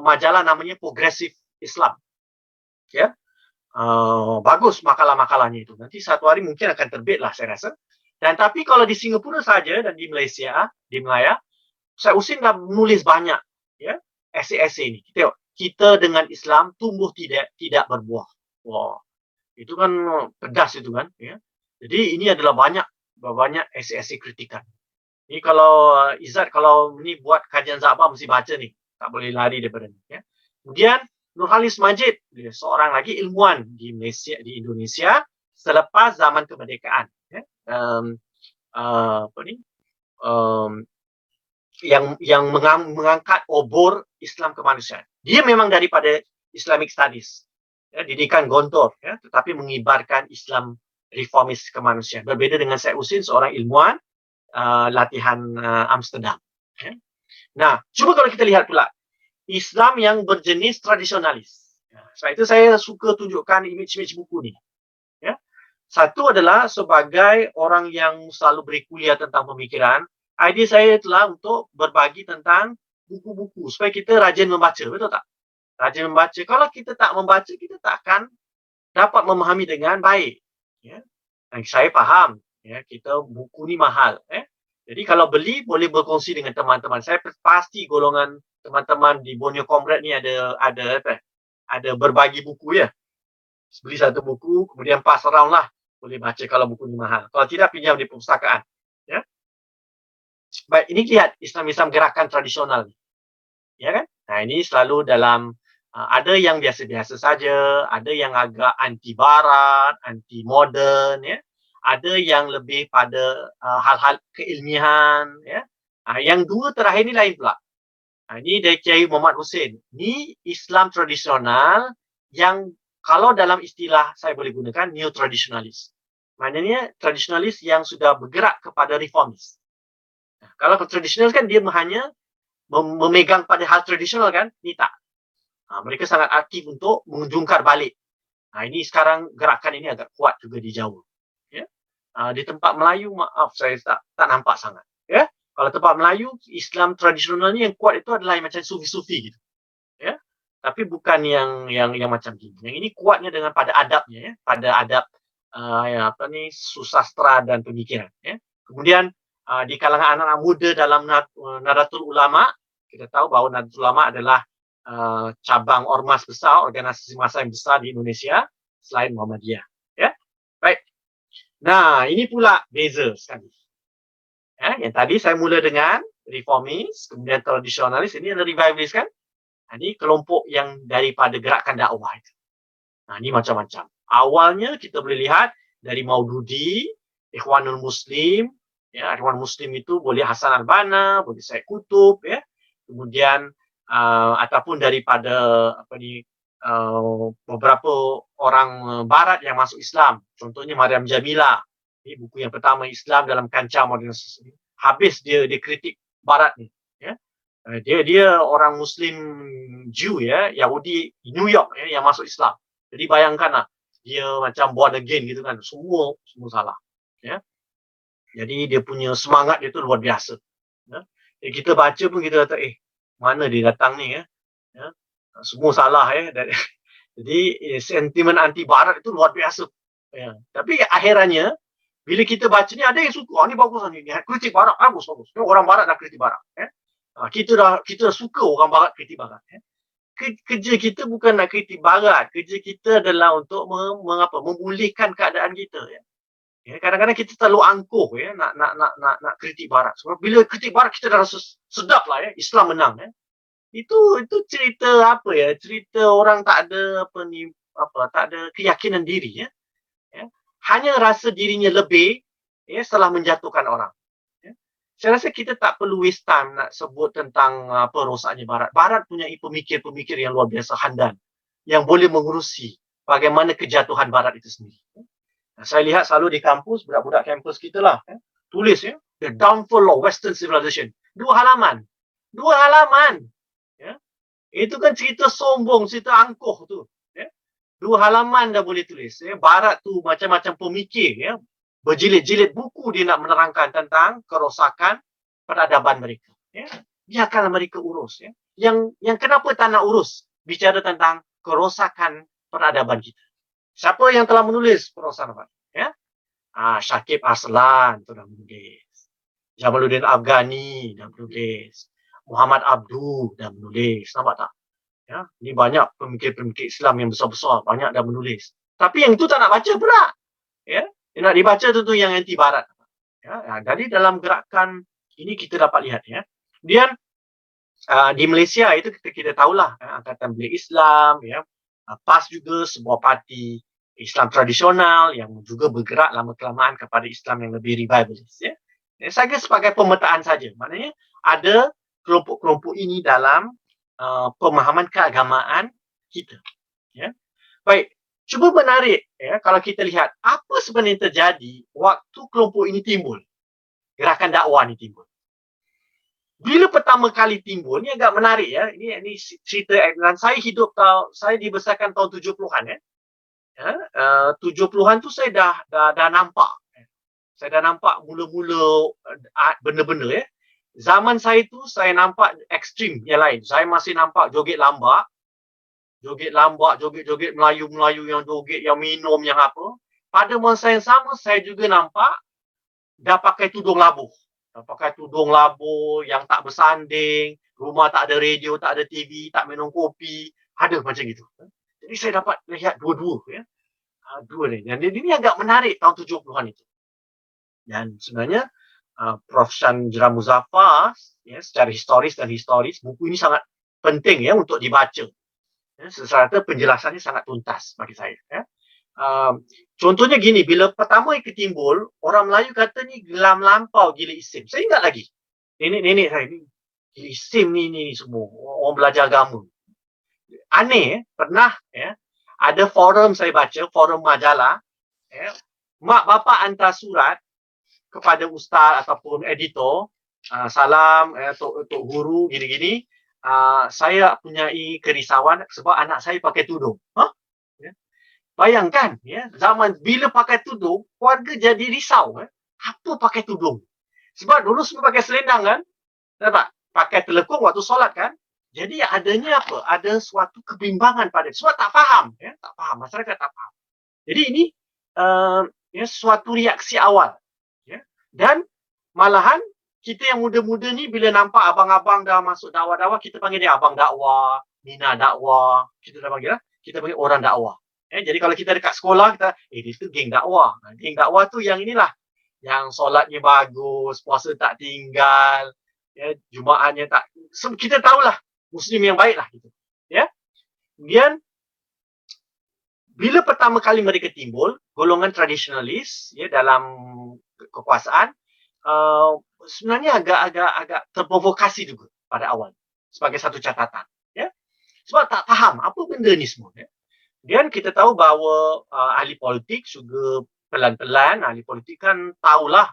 majalah namanya Progressive Islam. Ya, bagus makalah-makalahnya itu. Nanti satu hari mungkin akan terbit lah saya rasa. Dan tapi kalau di Singapura saja dan di Malaysia, di Melaya, Syed Hussein dah menulis banyak, ya, esei-esei ni. Kita tengok, kita dengan Islam tumbuh tidak berbuah. Wah, itu kan pedas itu kan, ya. Jadi ini adalah banyak esei-esei kritikan. Ini kalau Izzat kalau ni buat kajian Zabah mesti baca ni, tak boleh lari daripada ni. Ya. Kemudian Nurhalis Majid, dia seorang lagi ilmuwan di Malaysia, di Indonesia selepas zaman kemerdekaan. Ya. Yang mengangkat obor Islam kemanusiaan. Dia memang daripada Islamic Studies, ya, didikan Gontor, ya, tetapi mengibarkan Islam reformis kemanusiaan. Berbeza dengan Syed Hussein, seorang ilmuwan latihan Amsterdam. Ya. Nah, cuba kalau kita lihat pula Islam yang berjenis tradisionalis. Ya, sebab itu saya suka tunjukkan imej-imej buku ni. Ya. Satu adalah sebagai orang yang selalu beri kuliah tentang pemikiran, idea saya itulah untuk berbagi tentang buku-buku supaya kita rajin membaca, betul tak? Rajin membaca. Kalau kita tak membaca, kita tak akan dapat memahami dengan baik. Ya. Dan saya faham, ya, kita buku ni mahal. Jadi kalau beli, boleh berkongsi dengan teman-teman. Saya pasti golongan teman-teman di Borneo Comrade ni ada berbagi buku, ya. Beli satu buku, kemudian pass around lah. Boleh baca kalau buku ni mahal. Kalau tidak, pinjam di perpustakaan. Ya. Baik, ini lihat Islam gerakan tradisional. Ya kan? Nah, ini selalu dalam ada yang biasa-biasa saja, ada yang agak anti barat, anti moden, ya. Ada yang lebih pada hal-hal keilmiahan, ya. Yang dua terakhir ni lain pula. Ini dari Kiai Muhammad Hussein. Ini Islam tradisional yang kalau dalam istilah saya boleh gunakan neo-tradisionalis. Maknanya tradisionalis yang sudah bergerak kepada reformis. Kalau tradisional kan dia hanya memegang pada hal tradisional kan, ni tak. Mereka sangat aktif untuk menjungkar balik. Ini sekarang gerakan ini agak kuat juga di Jawa. Ya? Di tempat Melayu, maaf saya tak nampak sangat. Ya? Kalau tempat Melayu, Islam tradisional ni yang kuat itu adalah yang macam sufi-sufi gitu. Ya? Tapi bukan yang macam ini. Yang ini kuatnya dengan pada adabnya, ya? Pada adab susastra dan pemikiran. Ya? Kemudian di kalangan anak-anak muda dalam Nahdlatul Ulama, kita tahu bahawa Nahdlatul Ulama adalah cabang ormas besar, organisasi massa yang besar di Indonesia selain Muhammadiyah. Ya, baik. Nah, ini pula beza sekali. Ya, yang tadi saya mula dengan reformis, kemudian tradisionalis, ini adalah revivalis kan? Ini kelompok yang daripada gerakan dakwah itu. Nah, ini macam-macam. Awalnya kita boleh lihat dari Maududi, Ikhwanul Muslim, ya, Ikhwan Muslim itu boleh Hasan al-Banna, boleh Syed Qutb, ya, kemudian ataupun daripada beberapa orang Barat yang masuk Islam, contohnya Maryam Jamila, ini buku yang pertama Islam dalam kancah modernisasi. Habis dia kritik Barat ni, ya. Dia orang Muslim Jew, ya, Yahudi New York, ya, yang masuk Islam. Jadi bayangkanlah dia macam born again gitu kan, semua salah, ya. Jadi dia punya semangat dia tu luar biasa, ya. Jadi kita baca pun kita kata mana dia datang ni, ya, ya. Semua salah, ya. Jadi sentimen anti Barat itu luar biasa, ya. Tapi akhirannya bila kita baca ni ada yang suka, ni bagus ni, kritik Barat bagus. Orang Barat dah kritik Barat, ya. Kita dah suka orang Barat kritik Barat, ya. Kerja kita bukan nak kritik Barat, kerja kita adalah untuk memulihkan keadaan kita, ya. Ya, kadang-kadang kita terlalu angkuh, ya, nak kritik Barat. Sebab bila kritik Barat kita dah rasa sedap lah, ya, Islam menang, ya. Itu cerita cerita orang tak ada tak ada keyakinan diri, ya. Ya. Hanya rasa dirinya lebih, ya, setelah menjatuhkan orang. Ya. Saya rasa kita tak perlu waste time nak sebut tentang rosaknya Barat. Barat punya pemikir-pemikir yang luar biasa handan, yang boleh mengurusi bagaimana kejatuhan Barat itu sendiri. Saya lihat selalu di kampus, budak-budak kampus kita lah, ya, tulis, ya, The Downfall of Western Civilization. 2 halaman. Ya. Itu kan cerita sombong, cerita angkuh tu, ya. 2 halaman dah boleh tulis, ya. Barat tu macam-macam pemikir, ya. Berjilid-jilid buku dia nak menerangkan tentang kerosakan peradaban mereka, ya. Biarkanlah mereka urus, ya. Yang kenapa tak nak urus bicara tentang kerosakan peradaban kita? Siapa yang telah menulis perosakan, ya? Syakib Arslan tu dah menulis. Jamaluddin Afghani dah menulis. Muhammad Abduh dah menulis. Nampak tak? Ya, ini banyak pemikir-pemikir Islam yang besar-besar, banyak dah menulis. Tapi yang itu tak nak baca pula. Ya, yang nak dibaca tu yang anti Barat. Ya, jadi dalam gerakan ini kita dapat lihat, ya. Kemudian di Malaysia itu kita tahulah, ya, Angkatan Belia Islam, ya. PAS juga sebuah parti Islam tradisional yang juga bergerak lama-kelamaan kepada Islam yang lebih revivalist, ya. Saya sebagai pemetaan saja. Maknanya ada kelompok-kelompok ini dalam pemahaman keagamaan kita, ya. Baik, cuba menarik, ya, kalau kita lihat apa sebenarnya terjadi waktu kelompok ini timbul, gerakan dakwah ini timbul. Bila pertama kali timbul, ni agak menarik, ya. Ini cerita, dan saya saya dibesarkan tahun 70-an, ya. 70-an tu saya dah nampak. Saya dah nampak mula-mula benda-benda, ya. Zaman saya tu saya nampak ekstrim yang lain. Saya masih nampak joget lambak, joget-joget Melayu-Melayu yang joget, yang minum, yang apa. Pada masa yang sama saya juga nampak dah pakai tudung labuh. Yang tak bersanding, rumah tak ada radio, tak ada TV, tak minum kopi, ada macam gitu. Jadi saya dapat lihat dua-dua, ya. Dua ni. Dan ini agak menarik tahun 70-an itu. Dan sebenarnya Prof. Chandra Muzaffar, ya, secara historis, buku ini sangat penting, ya, untuk dibaca. Ya, serta penjelasannya sangat tuntas bagi saya, ya. Contohnya gini, bila pertama ketimbul, orang Melayu kata ni gelam lampau gila isim. Saya ingat lagi. Nenek saya ni, gila isim ni semua. Orang belajar agama. Aneh, pernah, ya, ada forum saya baca, forum majalah, ya, mak bapak hantar surat kepada ustaz ataupun editor, salam, Tok Guru, gini-gini, saya punyai kerisauan sebab anak saya pakai tudung. Ya. Bayangkan, ya, zaman bila pakai tudung, keluarga jadi risau. Apa pakai tudung? Sebab dulu semua pakai selendang, kan? Nampak? Pakai telekung waktu solat, kan? Jadi adanya apa? Ada suatu kebimbangan pada dia. Sebab tak faham, ya? Tak faham, masyarakat tak faham. Jadi ini ya, suatu reaksi awal, ya. Dan malahan kita yang muda-muda ni bila nampak abang-abang dah masuk dakwah-dakwah, kita panggil dia abang dakwah, Mina dakwah, kita dah panggil, kita panggil orang dakwah. Jadi kalau kita dekat sekolah, kita dia tu geng dakwah. Geng dakwah tu yang inilah, yang solatnya bagus, puasa tak tinggal, ya, Jumaatnya tak, kita tahulah Muslim yang baik lah gitu, ya. Kemudian bila pertama kali mereka timbul, golongan tradisionalis ya dalam kekuasaan sebenarnya agak terprovokasi juga pada awal sebagai satu catatan ya. Sebab tak faham apa benda ni semua ya. Dan kita tahu bahawa ahli politik juga pelan-pelan ahli politik kan tahulah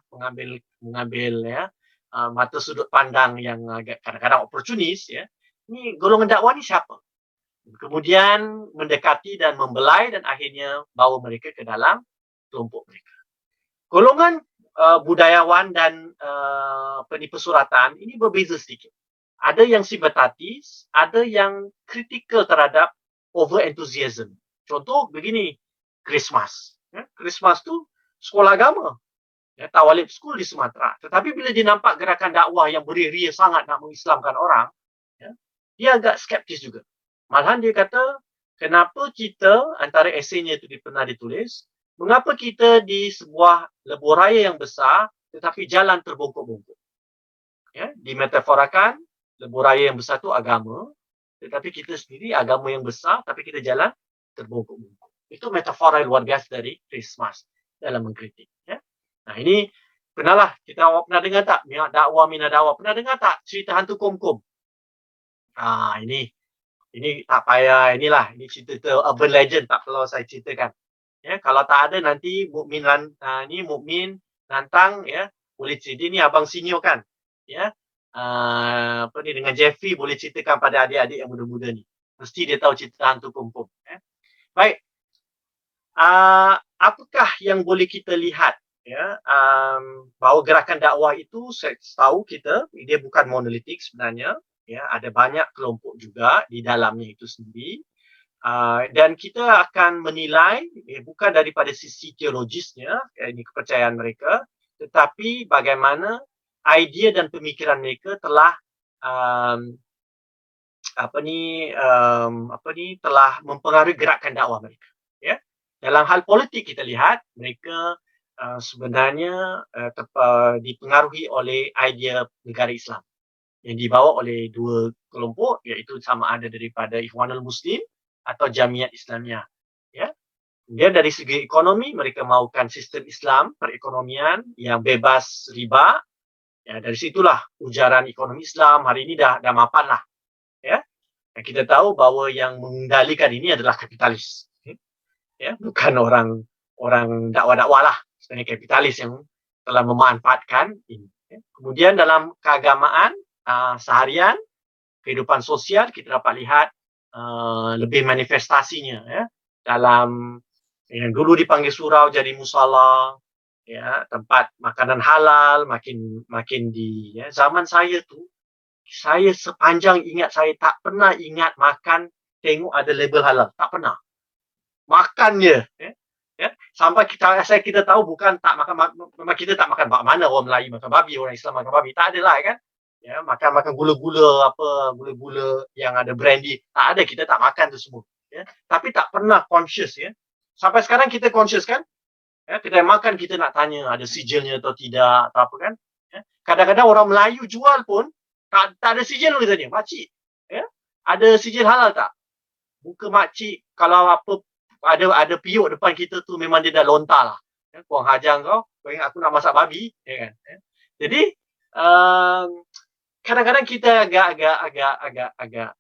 mengambil ya mata sudut pandang yang agak kadang-kadang oportunis ya. Ni golongan dakwah ni siapa? Kemudian mendekati dan membelai dan akhirnya bawa mereka ke dalam kelompok mereka. Golongan budayawan dan pesuratan ini berbeza sedikit. Ada yang simpatis, ada yang kritikal terhadap over enthusiasm. Contoh begini, Christmas. Ya, Christmas tu sekolah agama. Ya, Tawalib School di Sumatera. Tetapi bila dia nampak gerakan dakwah yang beria-ria sangat nak mengislamkan orang, ya, dia agak skeptis juga. Malahan dia kata, kenapa kita, antara eseinya itu pernah ditulis, mengapa kita di sebuah lebuh raya yang besar, tetapi jalan terbongkok-bongkok. Ya, dimetaforakan, lebuh raya yang besar itu agama, tetapi kita sendiri agama yang besar, tapi kita jalan terbongkok-bongkok. Itu metafora yang luar biasa dari Christmas dalam mengkritik. Ya. Nah ini, kita pernah dengar tak? Minat dakwah, minat dakwah. Pernah dengar tak cerita hantu kom-kom? Ini tak payah, ini cerita urban legend, tak perlu saya ceritakan. Ya, kalau tak ada nanti Mukmin nantang ya, boleh cerita ni abang senior kan. Ya. Dengan Jeffrey boleh ceritakan pada adik-adik yang muda-muda ni. Mesti dia tahu cerita hantu kom-kom. Ya. Baik. Apakah yang boleh kita lihat ya, bahawa gerakan dakwah itu saya tahu kita dia bukan monolitik sebenarnya. Ya, ada banyak kelompok juga di dalamnya itu sendiri. Dan kita akan menilai bukan daripada sisi teologisnya, ini kepercayaan mereka, tetapi bagaimana idea dan pemikiran mereka telah telah mempengaruhi gerakan dakwah mereka. Ya. Dalam hal politik kita lihat mereka sebenarnya dipengaruhi oleh idea negara Islam yang dibawa oleh dua kelompok, iaitu sama ada daripada Ikhwanul Muslim atau Jamiat Islamiyah. Ya. Kemudian dari segi ekonomi, mereka mahukan sistem Islam, perekonomian yang bebas riba. Ya, dari situlah ujaran ekonomi Islam hari ini dah mapan lah. Ya. Dan kita tahu bahawa yang mengendalikan ini adalah kapitalis. Ya, bukan orang dakwah-dakwah lah. Sebenarnya kapitalis yang telah memanfaatkan ini. Ya. Kemudian dalam keagamaan, seharian, kehidupan sosial, kita dapat lihat lebih manifestasinya ya, dalam yang dulu dipanggil surau jadi musala, ya, tempat makanan halal makin di ya. Zaman saya tu, saya sepanjang ingat saya tak pernah ingat makan tengok ada label halal, tak pernah. Makan je ya. Sampai kita tahu bukan tak makan, memang kita tak makan mana orang Melayu makan babi, orang Islam makan babi, tak ada lah kan. Ya, makan gula-gula gula-gula yang ada brandy, tak ada, kita tak makan tu semua ya. Tapi tak pernah conscious ya. Sampai sekarang kita conscious kan ya, kedai makan kita nak tanya ada sijilnya atau tidak atau apa kan ya. Kadang-kadang orang Melayu jual pun tak ada sijil pun kita tanya, makcik ya, ada sijil halal tak? Muka makcik kalau apa ada piuk depan kita tu memang dia dah lontar lah ya. Kurang hajar kau ingat aku nak masak babi ya kan ya. Jadi kadang-kadang kita agak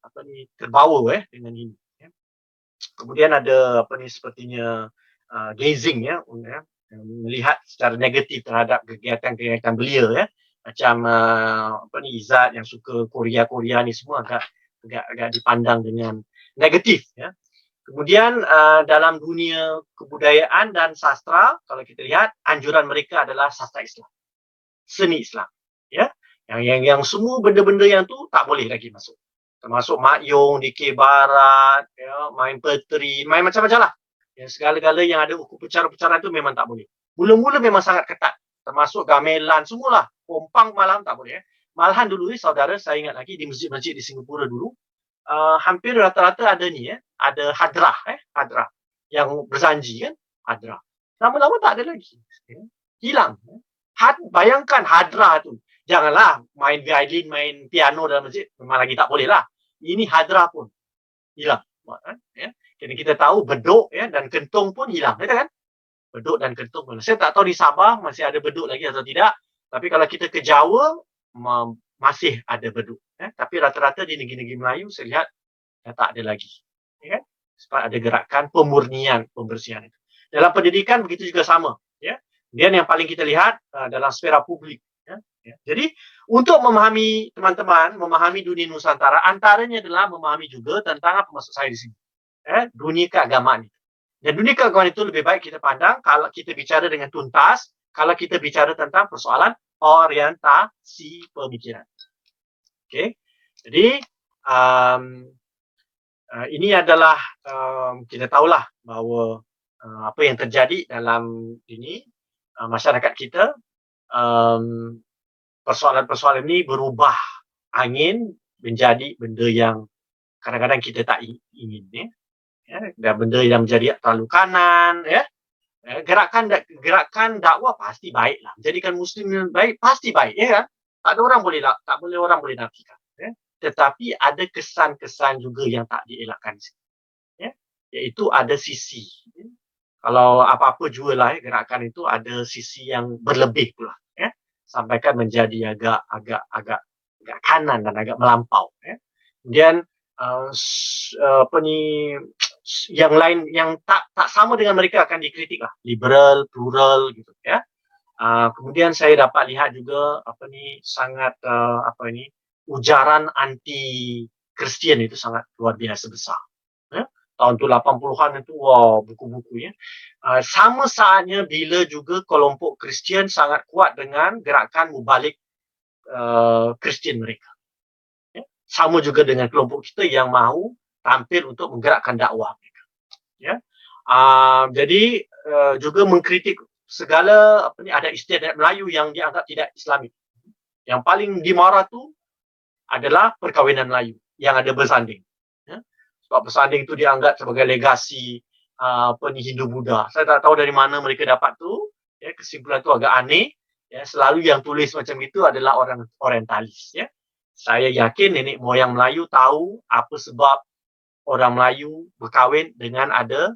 terbawa dengan ini. Ya. Kemudian ada sepertinya gazing ya, melihat secara negatif terhadap kegiatan-kegiatan belia ya. Macam Izzat yang suka Korea ni semua agak dipandang dengan negatif ya. Kemudian dalam dunia kebudayaan dan sastra, kalau kita lihat anjuran mereka adalah sastra Islam, seni Islam ya. Yang semua benda-benda yang tu tak boleh lagi masuk. Termasuk makyong, dikir barat, ya, main petri, main macam-macam lah. Ya, segala-gala yang ada hukum pecaran-pecaran tu memang tak boleh. Mula-mula memang sangat ketat. Termasuk gamelan, semualah. Pompang malam tak boleh. Malahan dulu saudara, saya ingat lagi di masjid-masjid di Singapura dulu, hampir rata-rata ada ni ada hadrah, hadrah. Yang berzanji kan, hadrah. Lama-lama tak ada lagi. Ya. Hilang. Bayangkan hadrah tu. Janganlah main violin, main piano dalam masjid. Memang lagi tak boleh lah. Ini hadrah pun hilang. Ya. Jadi kita tahu beduk ya dan kentung pun hilang, betul kan? Beduk dan kentung pun. Saya tak tahu di Sabah masih ada beduk lagi atau tidak. Tapi kalau kita ke Jawa masih ada beduk. Tapi rata-rata di negeri-negeri Melayu saya lihat tak ada lagi. Ya kan? Sebab ada gerakan pemurnian, pembersihan itu. Dalam pendidikan begitu juga sama. Ya. Kemudian yang paling kita lihat dalam sfera publik. Ya. Ya. Jadi untuk memahami teman-teman, memahami dunia Nusantara, antaranya adalah memahami juga tentang apa maksud saya di sini. Dunia keagamaan itu. Dan dunia keagamaan itu lebih baik kita pandang kalau kita bicara dengan tuntas, kalau kita bicara tentang persoalan orientasi pemikiran. Okay. Jadi ini adalah kita tahulah bahawa apa yang terjadi dalam ini masyarakat kita, persoalan-persoalan ini berubah angin menjadi benda yang kadang-kadang kita tak ingin, dan benda yang menjadi terlalu kanan, gerakan dakwah pasti baiklah, menjadikan Muslim yang baik pasti baik, ya kan? Tak boleh orang boleh nafikan, tetapi ada kesan-kesan juga yang tak dielakkan, iaitu ada sisi. Kalau apa-apa jualah gerakan itu ada sisi yang berlebih pula, sampaikan menjadi agak kanan dan agak melampau. Kemudian apa ni, yang lain yang tak sama dengan mereka akan dikritik lah, liberal, plural gitu ya. Kemudian saya dapat lihat juga apa ni sangat ujaran anti Kristian itu sangat luar biasa besar. Tahun tu 80-an itu buku-buku ya. Sama saatnya bila juga kelompok Kristian sangat kuat dengan gerakan mubalik Kristian mereka. Sama juga dengan kelompok kita yang mahu tampil untuk menggerakkan dakwah mereka. Jadi juga mengkritik segala adat istiadat Melayu yang dianggap tidak Islamik. Yang paling dimarah tu adalah perkahwinan Melayu yang ada bersanding. Sebab bersanding itu dianggap sebagai legasi Hindu Buddha. Saya tak tahu dari mana mereka dapat tu. Kesimpulan tu agak aneh. Selalu yang tulis macam itu adalah orang orientalis. Saya yakin nenek moyang Melayu tahu apa sebab orang Melayu berkahwin dengan ada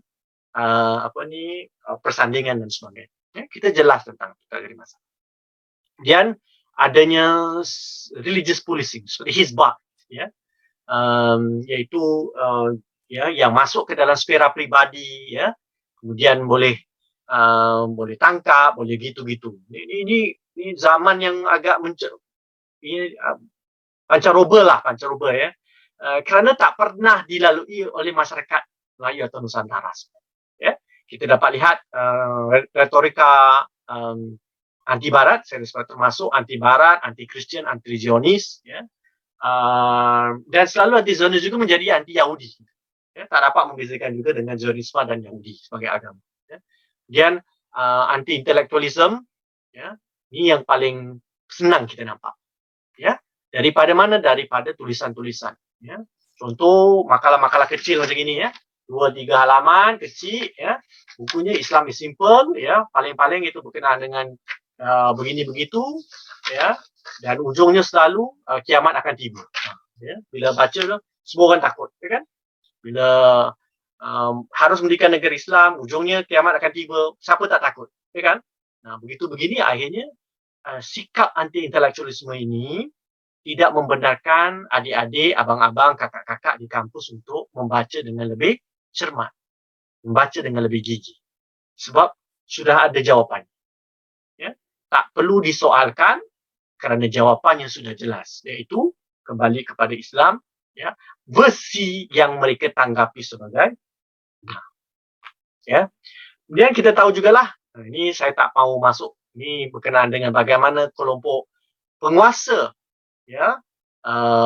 persandingan dan sebagainya. Kita jelas tentang kita dari masa. Kemudian adanya religious policing seperti Hizbah, iaitu yang masuk ke dalam sfera pribadi, kemudian boleh tangkap, boleh gitu-gitu. Ini zaman yang agak pancaroba ya. Kerana tak pernah dilalui oleh masyarakat Melayu atau Nusantara. Kita dapat lihat retorika anti Barat, saya termasuk anti Barat, anti Kristian, anti religionis, dan selalu anti Zionis juga menjadi anti Yahudi. Tak dapat membezakan juga dengan Zionisme dan Yahudi sebagai agama. Kemudian anti intelektualisme, ini yang paling senang kita nampak. Daripada mana? Daripada tulisan-tulisan. Contoh makalah-makalah kecil macam ini, 2-3 halaman kecil, bukunya Islam is simple, paling-paling itu berkenaan dengan begini begitu, dan ujungnya selalu kiamat akan tiba. Bila baca semua orang takut, kan? Bila harus mendirikan negara Islam, ujungnya kiamat akan tiba, siapa tak takut, kan? Begitu begini akhirnya sikap anti intelektualisme ini tidak membenarkan adik-adik, abang-abang, kakak-kakak di kampus untuk membaca dengan lebih cermat, membaca dengan lebih gigi. Sebab sudah ada jawapan. Tak perlu disoalkan kerana jawapannya sudah jelas, iaitu kembali kepada Islam, versi yang mereka tanggapi sebagai benar. Kemudian kita tahu jugalah, ini saya tak mahu masuk, ini berkenaan dengan bagaimana kelompok penguasa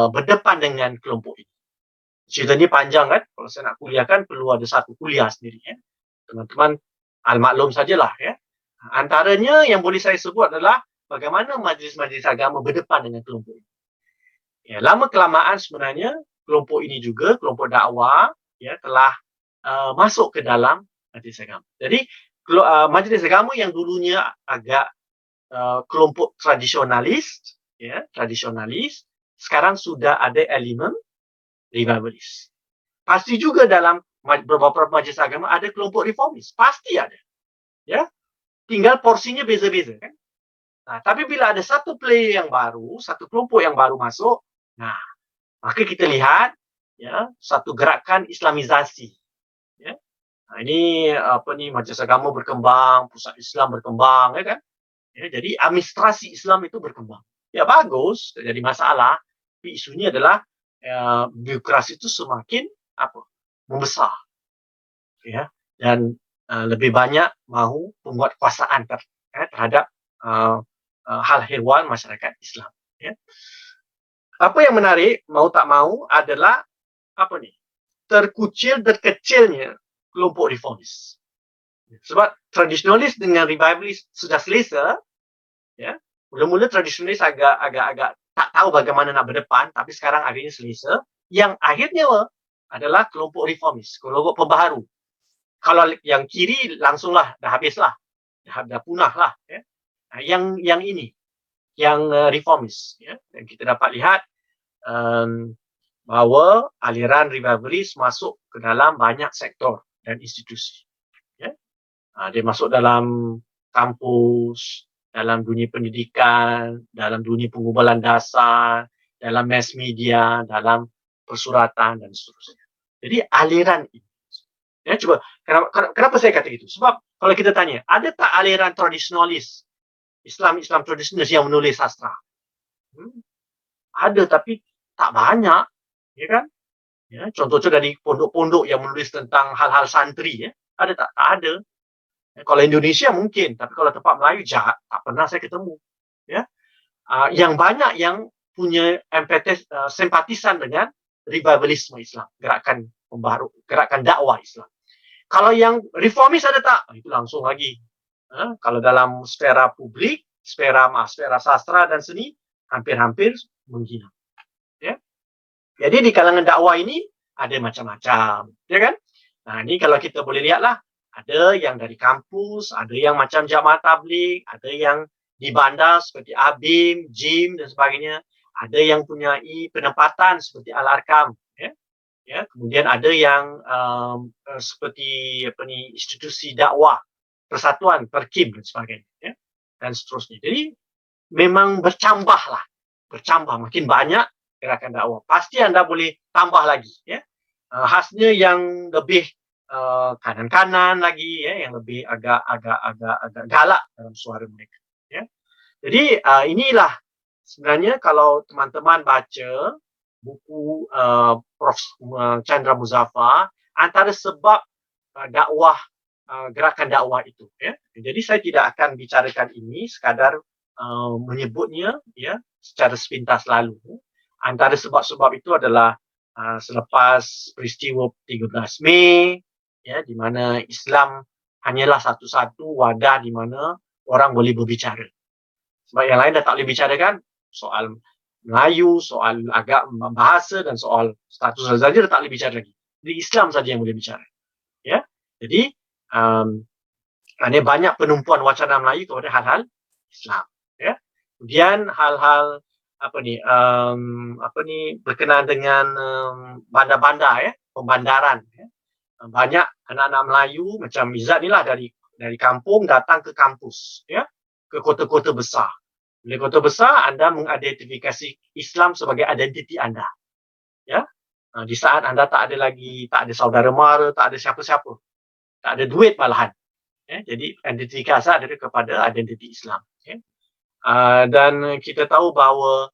berdepan dengan kelompok ini. Cerita ni panjang kan, kalau saya nak kuliahkan perlu ada satu kuliah sendiri. Teman-teman al-maklum sajalah. Antaranya yang boleh saya sebut adalah bagaimana majlis-majlis agama berdepan dengan kelompok ini. Lama-kelamaan sebenarnya kelompok ini juga, kelompok dakwah, telah masuk ke dalam majlis agama. Jadi majlis agama yang dulunya agak kelompok tradisionalis, sekarang sudah ada elemen revivalis. Pasti juga dalam beberapa majelis agama ada kelompok reformis, pasti ada. Ya, tinggal porsinya beza-beza kan. Nah, tapi bila ada satu player yang baru, satu kelompok yang baru masuk, nah, maka kita lihat ya satu gerakan Islamisasi. Ya. Nah, ini majelis agama berkembang, pusat Islam berkembang, ya kan? Ya, jadi administrasi Islam itu berkembang. Ya bagus, tak jadi masalah. Tapi isunya adalah birokrasi itu semakin membesar, ya, dan lebih banyak mahu penguatkuasaan terhadap hal ehwal masyarakat Islam. Ya. Apa yang menarik, mau tak mau, adalah terkecilnya kelompok reformis. Sebab tradisionalis dengan revivalis sudah selesa, ya. Mula-mula tradisionalis agak tak tahu bagaimana nak berdepan, tapi sekarang akhirnya selesa. Yang akhirnya adalah kelompok reformis, kelompok pembaharu. Kalau yang kiri langsunglah dah habislah, dah punah lah. Ya. Nah, yang ini, yang reformis, ya. Dan kita dapat lihat bahawa aliran revivalis masuk ke dalam banyak sektor dan institusi. Ya. Dia masuk dalam kampus, dalam dunia pendidikan, dalam dunia penggubalan dasar, dalam mass media, dalam persuratan dan seterusnya. Jadi aliran ini. Ya, cuba, kenapa saya kata itu? Sebab kalau kita tanya, ada tak aliran tradisionalis, Islam tradisionalis yang menulis sastra? Ada, tapi tak banyak, ya kan? Ya, contohnya dari pondok-pondok yang menulis tentang hal-hal santri, ya, ada tak? Tak ada. Ya, kalau Indonesia mungkin, tapi kalau tempat Melayu tak pernah saya ketemu. Ya, yang banyak yang punya simpatisan dengan revivalisme Islam, gerakan pembaharu, gerakan dakwah Islam. Kalau yang reformis ada tak? Itu langsung lagi. Kalau dalam sfera publik, sfera sastra dan seni, hampir-hampir menghina. Ya. Jadi di kalangan dakwah ini ada macam-macam, ya kan? Nah, ini kalau kita boleh lihatlah, ada yang dari kampus, ada yang macam jamaah tabligh, ada yang di bandar seperti ABIM, JIM dan sebagainya, ada yang punya penempatan seperti Al-Arkam, ya. Ya, kemudian ada yang seperti institusi dakwah, persatuan, perkim dan sebagainya, ya, dan seterusnya. Jadi memang bercambah, makin banyak gerakan dakwah. Pasti anda boleh tambah lagi, ya. Khasnya yang lebih kanan-kanan lagi, ya, yang lebih agak galak dalam suara mereka, ya. Jadi inilah sebenarnya kalau teman-teman baca buku Prof. Chandra Muzaffar, antara sebab dakwah, gerakan dakwah itu. Ya. Jadi saya tidak akan bicarakan ini, sekadar menyebutnya, ya, secara sepintas lalu. Antara sebab-sebab itu adalah selepas peristiwa 13 Mei, ya, di mana Islam hanyalah satu-satu wadah di mana orang boleh berbicara. Sebab yang lain dah tak boleh bicarakan soal Melayu, soal bahasa dan soal status saja dah tak boleh bicara lagi. Jadi Islam saja yang boleh bicara. Ya. Jadi hanya banyak penumpuan wacana Melayu kepada hal-hal Islam. Ya. Kemudian hal-hal berkenaan dengan bandar-bandar, ya, pembandaran. Ya. Banyak anak-anak Melayu macam Izzat ni lah dari kampung datang ke kampus, ya, ke kota-kota besar. Di kota besar, anda mengidentifikasi Islam sebagai identiti anda. Ya, di saat anda tak ada saudara mara, tak ada siapa-siapa, tak ada duit malahan. Ya, jadi identifikasi adalah kepada identiti Islam. Ya. Dan kita tahu bahawa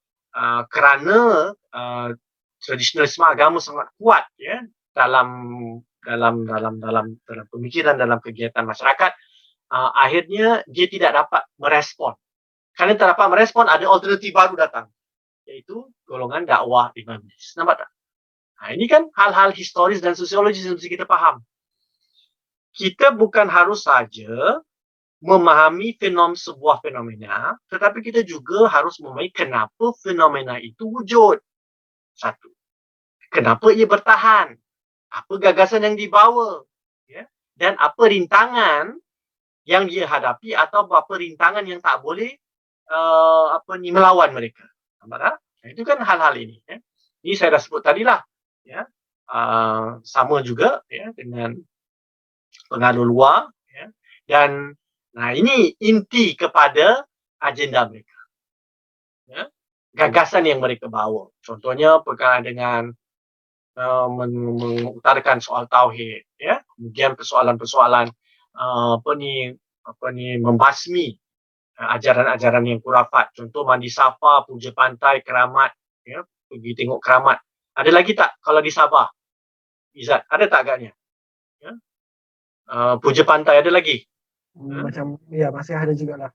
kerana tradisionalisme agama sangat kuat, ya, dalam pemikiran, dalam kegiatan masyarakat, akhirnya dia tidak dapat merespon. Kerana tak dapat merespon, ada alternatif baru datang, iaitu golongan dakwah revivalis. Nampak tak? Nah, ini kan hal-hal historis dan sosiologis yang mesti kita faham. Kita bukan harus saja memahami sebuah fenomena, tetapi kita juga harus memahami kenapa fenomena itu wujud. Satu, kenapa ia bertahan? Apa gagasan yang dibawa? Ya? Dan apa rintangan yang dia hadapi atau apa rintangan yang tak boleh melawan mereka. Nampak tak? Itu kan hal-hal ini. Ya. Ini saya dah sebut tadilah. Ya. sama juga ya dengan pengaruh luar ya. Dan ini inti kepada agenda mereka ya. Gagasan yang mereka bawa, contohnya berkaitan dengan mengutarakan soal tauhid ya, kemudian persoalan-persoalan membasmi ajaran-ajaran yang kurafat, contoh mandi safa, puja pantai, keramat ya, pergi tengok keramat. Ada lagi tak kalau di Sabah, Izzat, ada tak agaknya ya? Puja pantai ada lagi Macam ya masih ada juga lah.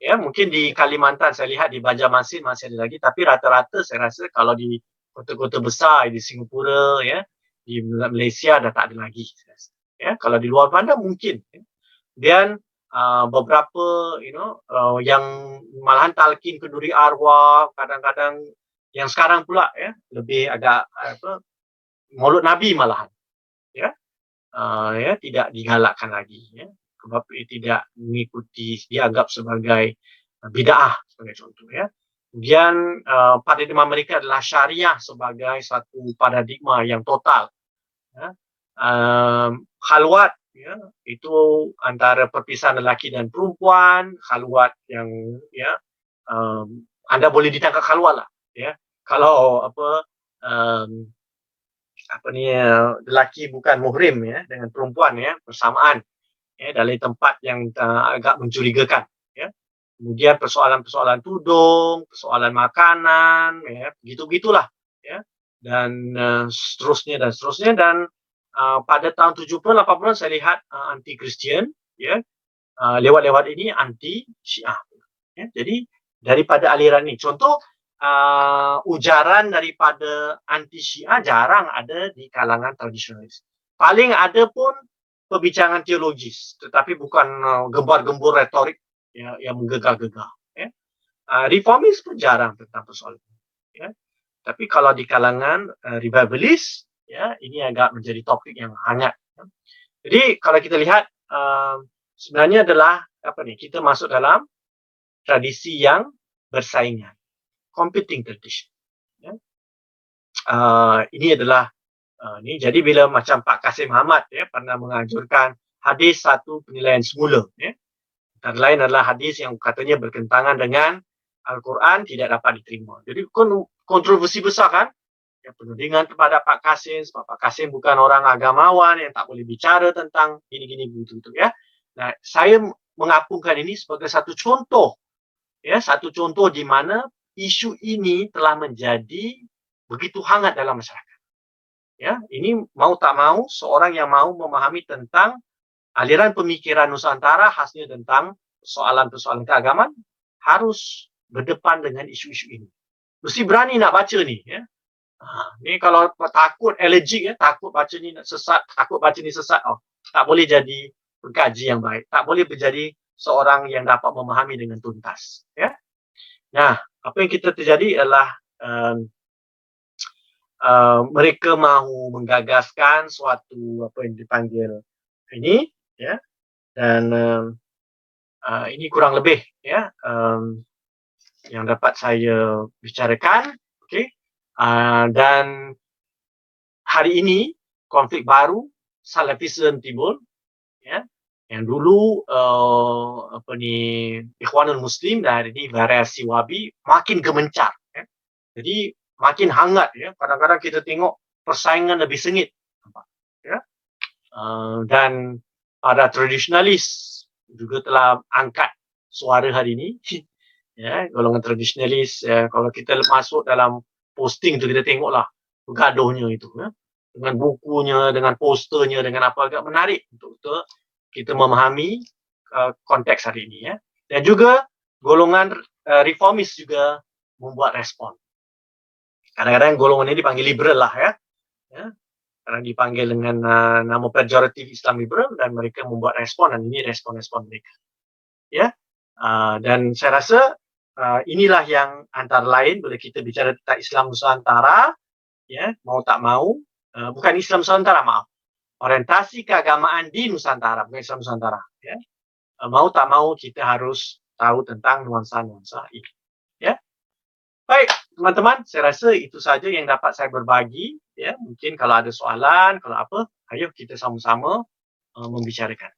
ya, mungkin di Kalimantan saya lihat, di Banjarmasin masih ada lagi, tapi rata-rata saya rasa kalau di kota-kota besar, di Singapura ya, di Malaysia dah tak ada lagi ya. Kalau di luar bandar mungkin ya. Dan beberapa yang malahan talqin kenduri arwah, kadang-kadang yang sekarang pula ya lebih agak Maulud Nabi malahan ya, ya tidak digalakkan lagi ya, sebab tidak mengikuti, dianggap sebagai bid'ah sebagai contoh ya. Kemudian paradigma mereka adalah syariah sebagai satu paradigma yang total ya. Khalwat ya, itu antara perpisahan lelaki dan perempuan, khalwat yang ya anda boleh ditangkap khalwat lah ya, kalau lelaki bukan muhrim ya dengan perempuan ya bersamaan ya dalam tempat yang agak mencurigakan ya. Kemudian persoalan-persoalan tudung, persoalan makanan ya, begitu-begitulah ya. Dan seterusnya dan pada tahun 70 80 saya lihat anti Kristian ya, lewat-lewat ini anti Syiah ya. Jadi daripada aliran ini, contoh ujaran daripada anti Syiah jarang ada di kalangan tradisionalis. Paling ada pun perbincangan teologis, tetapi bukan gembar-gembur retorik ya, yang menggegah-gegah ya. Reformis pun jarang tentang persoalan ya. Tapi kalau di kalangan revivalis ya, ini agak menjadi topik yang hangat ya. Jadi kalau kita lihat sebenarnya adalah kita masuk dalam tradisi yang bersaingan, competing tradition ya. Ini adalah ini jadi bila macam Pak Kasim Ahmad ya pernah menganjurkan hadis satu penilaian semula ya. Dan lain adalah hadis yang katanya bertentangan dengan Al-Quran, tidak dapat diterima. Jadi kontroversi besar kan ya, penudingan kepada Pak Kasim, sebab Pak Kasim bukan orang agamawan yang tak boleh bicara tentang gini-gini begitu ya. Nah, saya mengapungkan ini sebagai satu contoh ya, satu contoh di mana isu ini telah menjadi begitu hangat dalam masyarakat. Ya, ini mau tak mau seorang yang mau memahami tentang aliran pemikiran Nusantara, khasnya tentang persoalan-persoalan keagamaan, harus berdepan dengan isu-isu ini. Mesti berani nak baca ni ya. Ni kalau takut allergic ya, takut baca ni sesat, takut baca ni sesat, tak boleh jadi pengkaji yang baik, tak boleh menjadi seorang yang dapat memahami dengan tuntas ya. Nah, apa yang kita terjadi adalah mereka mahu menggagaskan suatu apa yang dipanggil ini ya, dan ini kurang lebih ya yang dapat saya bicarakan. Okey, dan hari ini konflik baru Salafism timbul ya, yang dulu Ikhwanul Muslim dan hari ini variasi Wahabi makin gemencar ya. Jadi makin hangat ya, kadang-kadang kita tengok persaingan lebih sengit ya. Dan para tradisionalis juga telah angkat suara hari ini ya, golongan tradisionalis ya, kalau kita masuk dalam posting tu kita tengoklah bergaduhnya itu ya, dengan bukunya, dengan posternya, dengan apa, agak menarik untuk kita memahami konteks hari ini ya. Dan juga golongan reformis juga membuat respon. Kadang-kadang golongan ini dipanggil liberal lah ya. Kadang dipanggil dengan nama pejoratif Islam liberal, dan mereka membuat respon, dan ini respon-respon mereka. Ya. Dan saya rasa inilah yang antara lain bila kita bicara tentang Islam Nusantara ya, mau tak mau, bukan Islam Nusantara, maaf. Orientasi keagamaan di Nusantara, bukan Islam Nusantara ya. Mau tak mau kita harus tahu tentang nuansa-nuansa ini. Ya. Baik, teman-teman, saya rasa itu saja yang dapat saya berbagi ya. Mungkin kalau ada soalan, kalau apa, ayo kita sama-sama membicarakan.